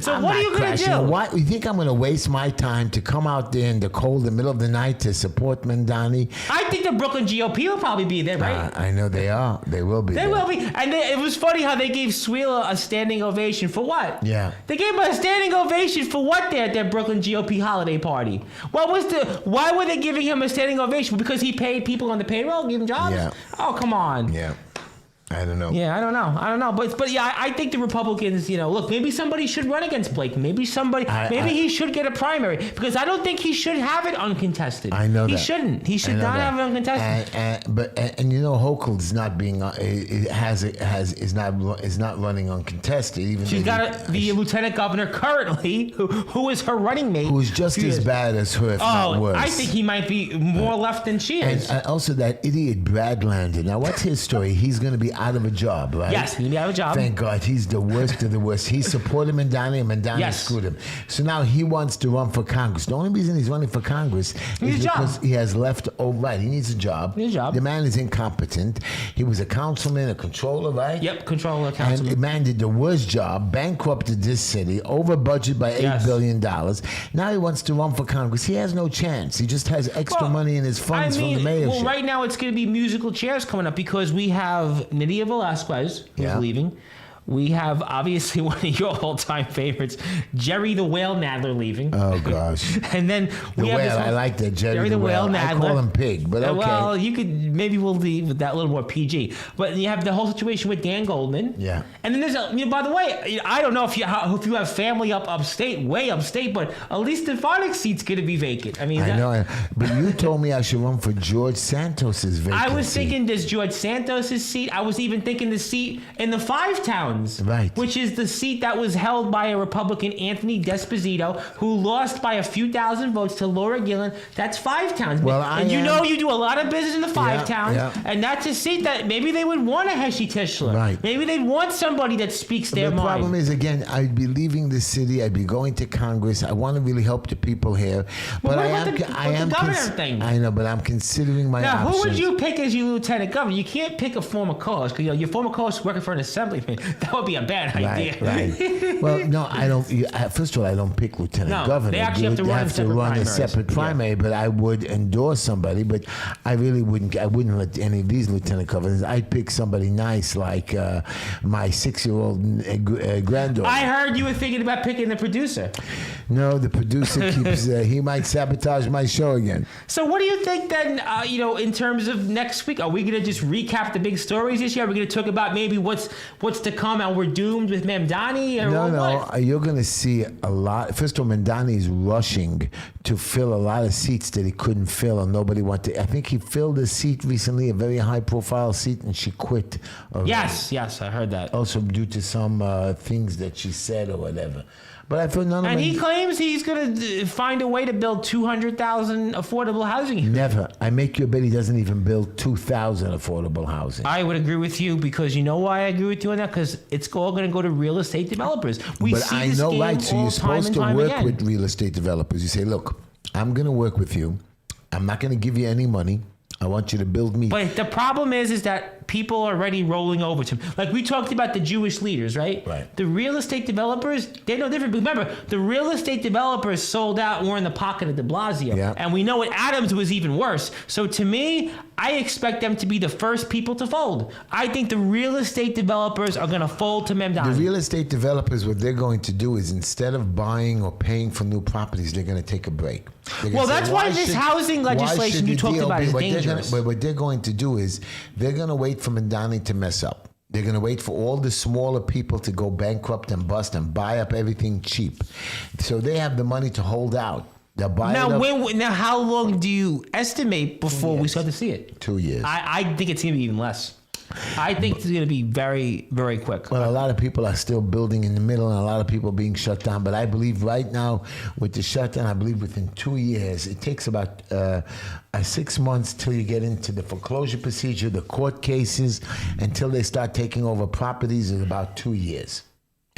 C: So what are you going to do?
B: What, you think I'm going to waste my time to come out there in the cold, the middle of the night to support Mamdani?
C: I think the Brooklyn GOP will probably be there, right?
B: I know they are. They will be.
C: They will be. And it was funny how they gave Sweela a standing ovation for what?
B: Yeah.
C: They gave him a standing ovation for what there at their Brooklyn GOP holiday party? Why were they giving him a standing ovation? Because he paid people on the payroll, gave them jobs?
B: Yeah.
C: Oh, come on.
B: Yeah. I don't know.
C: Yeah, I don't know. But yeah, I think the Republicans, look, maybe somebody should run against Blake. Maybe he should get a primary, because I don't think he should have it uncontested.
B: I know
C: he
B: that.
C: shouldn't. He should not have it uncontested.
B: And Hochul is not being is not running uncontested. Even
C: she's got the lieutenant governor currently, who is her running mate,
B: who's just as bad as her, if not worse.
C: I think he might be more left than she is.
B: And also that idiot Brad Lander. Now, what's his story? He's going to be out of a job, right?
C: Yes, he's going to be out of a job.
B: Thank God. He's the worst of the worst. He supported Mamdani, and Mamdani screwed him. So now he wants to run for Congress. The only reason he's running for Congress is because he has left right. He needs a job. The man is incompetent. He was a councilman, a controller, right?
C: Yep, controller, councilman.
B: And the man did the worst job, bankrupted this city, over budget by $8 billion. Now he wants to run for Congress. He has no chance. He just has extra money in his funds from the mayorship.
C: Well, right now it's going to be musical chairs coming up, because we have Nydia Velasquez, who's leaving. We have, obviously, one of your all-time favorites, Jerry the Whale Nadler, leaving.
B: Oh, gosh.
C: And then we have
B: I like that, Jerry the Whale
C: Nadler.
B: I call him Pig, but okay.
C: Well, maybe we'll leave with that a little more PG. But you have the whole situation with Dan Goldman.
B: Yeah.
C: And then there's, by the way, I don't know if you have family upstate, way upstate, but at least the Stefanik seat's going to be vacant. I
B: know, but you told me I should run for George Santos's vacancy.
C: I was thinking this George Santos's seat. I was even thinking the seat in the Five Towns.
B: Right.
C: Which is the seat that was held by a Republican, Anthony Desposito, who lost by a few thousand votes to Laura Gillen. That's Five Towns. Well, you do a lot of business in the Five Towns, and that's a seat that maybe they would want a Heshy Tischler.
B: Right.
C: Maybe they'd want somebody that speaks their mind.
B: The problem is, again, I'd be leaving the city. I'd be going to Congress. I want to really help the people here. But
C: the governor thing?
B: I know, but I'm considering my options.
C: Now, who would you pick as your lieutenant governor? You can't pick a former co-host, because your former co-host is working for an assemblyman. That would be a bad idea.
B: Right. Well, no, I don't. First of all, I don't pick lieutenant governor.
C: They actually have to run
B: a separate primary. But I would endorse somebody. But I really wouldn't. I wouldn't let any of these lieutenant governors. I'd pick somebody nice, like my 6-year-old granddaughter.
C: I heard you were thinking about picking the producer.
B: No, the producer keeps. He might sabotage my show again.
C: So, what do you think then? In terms of next week, are we going to just recap the big stories this year? Are we going to talk about maybe what's to come, and we're doomed with Mamdani?
B: No. You're going to see a lot. First of all, Mamdani is rushing to fill a lot of seats that he couldn't fill, and nobody wanted. I think he filled a seat recently, a very high-profile seat, and she quit.
C: Yes, I heard that.
B: Also due to some things that she said or whatever. But I feel none of them.
C: And he claims he's going to find a way to build 200,000 affordable housing.
B: Never. I make you a bet he doesn't even build 2,000 affordable housing.
C: I would agree with you, because you know why I agree with you on that? Because it's all going to go to real estate developers.
B: So you're supposed to work with real estate developers. You say, look, I'm going to work with you. I'm not going to give you any money. I want you to build me.
C: But the problem is that people are already rolling over to them. Like we talked about the Jewish leaders, right?
B: Right.
C: The real estate developers, they're no different. Remember, the real estate developers sold out and were in the pocket of de Blasio.
B: Yeah.
C: And we know what Adams was even worse. So to me, I expect them to be the first people to fold. I think the real estate developers are going to fold to Mamdani.
B: The real estate developers, what they're going to do is instead of buying or paying for new properties, they're going to take a break.
C: Well, that's why this housing legislation you talked about is dangerous.
B: What they're going to do is they're going to wait for Mamdani to mess up. They're going to wait for all the smaller people to go bankrupt and bust and buy up everything cheap. So they have the money to hold out. They'll buy it up.
C: Now, how long do you estimate before we start to see it?
B: 2 years.
C: I think it's going to be even less. I think it's going to be very, very quick.
B: Well, a lot of people are still building in the middle and a lot of people are being shut down. But I believe right now with the shutdown, I believe within 2 years, it takes about 6 months till you get into the foreclosure procedure, the court cases, until they start taking over properties is about 2 years.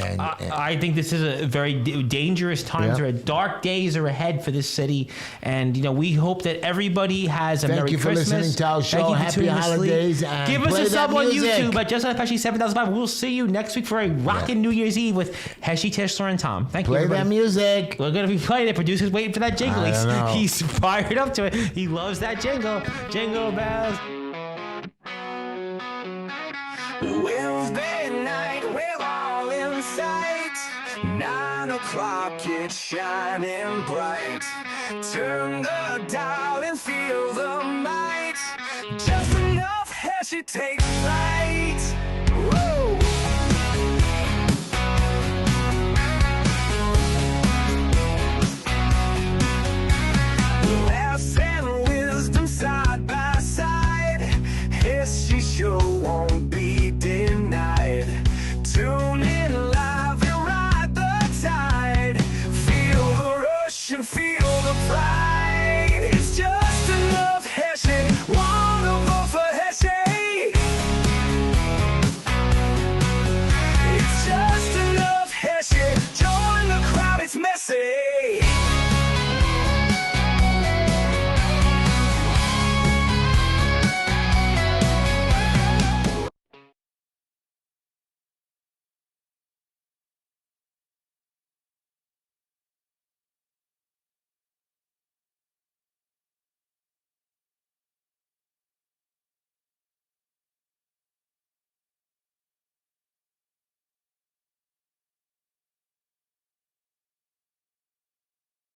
B: And
C: I think this is a very dangerous times.
B: Yeah.
C: Dark days are ahead for this city, and we hope that everybody has a Merry Christmas.
B: Thank you for listening to our show. Happy holidays. And
C: give us
B: play
C: a sub
B: that
C: on
B: music.
C: YouTube at Just Like Heshy 7005. We'll see you next week for a rockin' New Year's Eve with Heshy, Tischler, and Tom. Thank you.
B: Play
C: everybody.
B: that music.
C: We're gonna be playing it. Producer's waiting for that jingle.
B: I don't know.
C: He's fired up to it. He loves that jingle. Jingle bells.
A: Wednesday night, we're all in sight. 9 o'clock, it's shining bright. Turn the dial and feel the might. Just enough Heshy takes flight.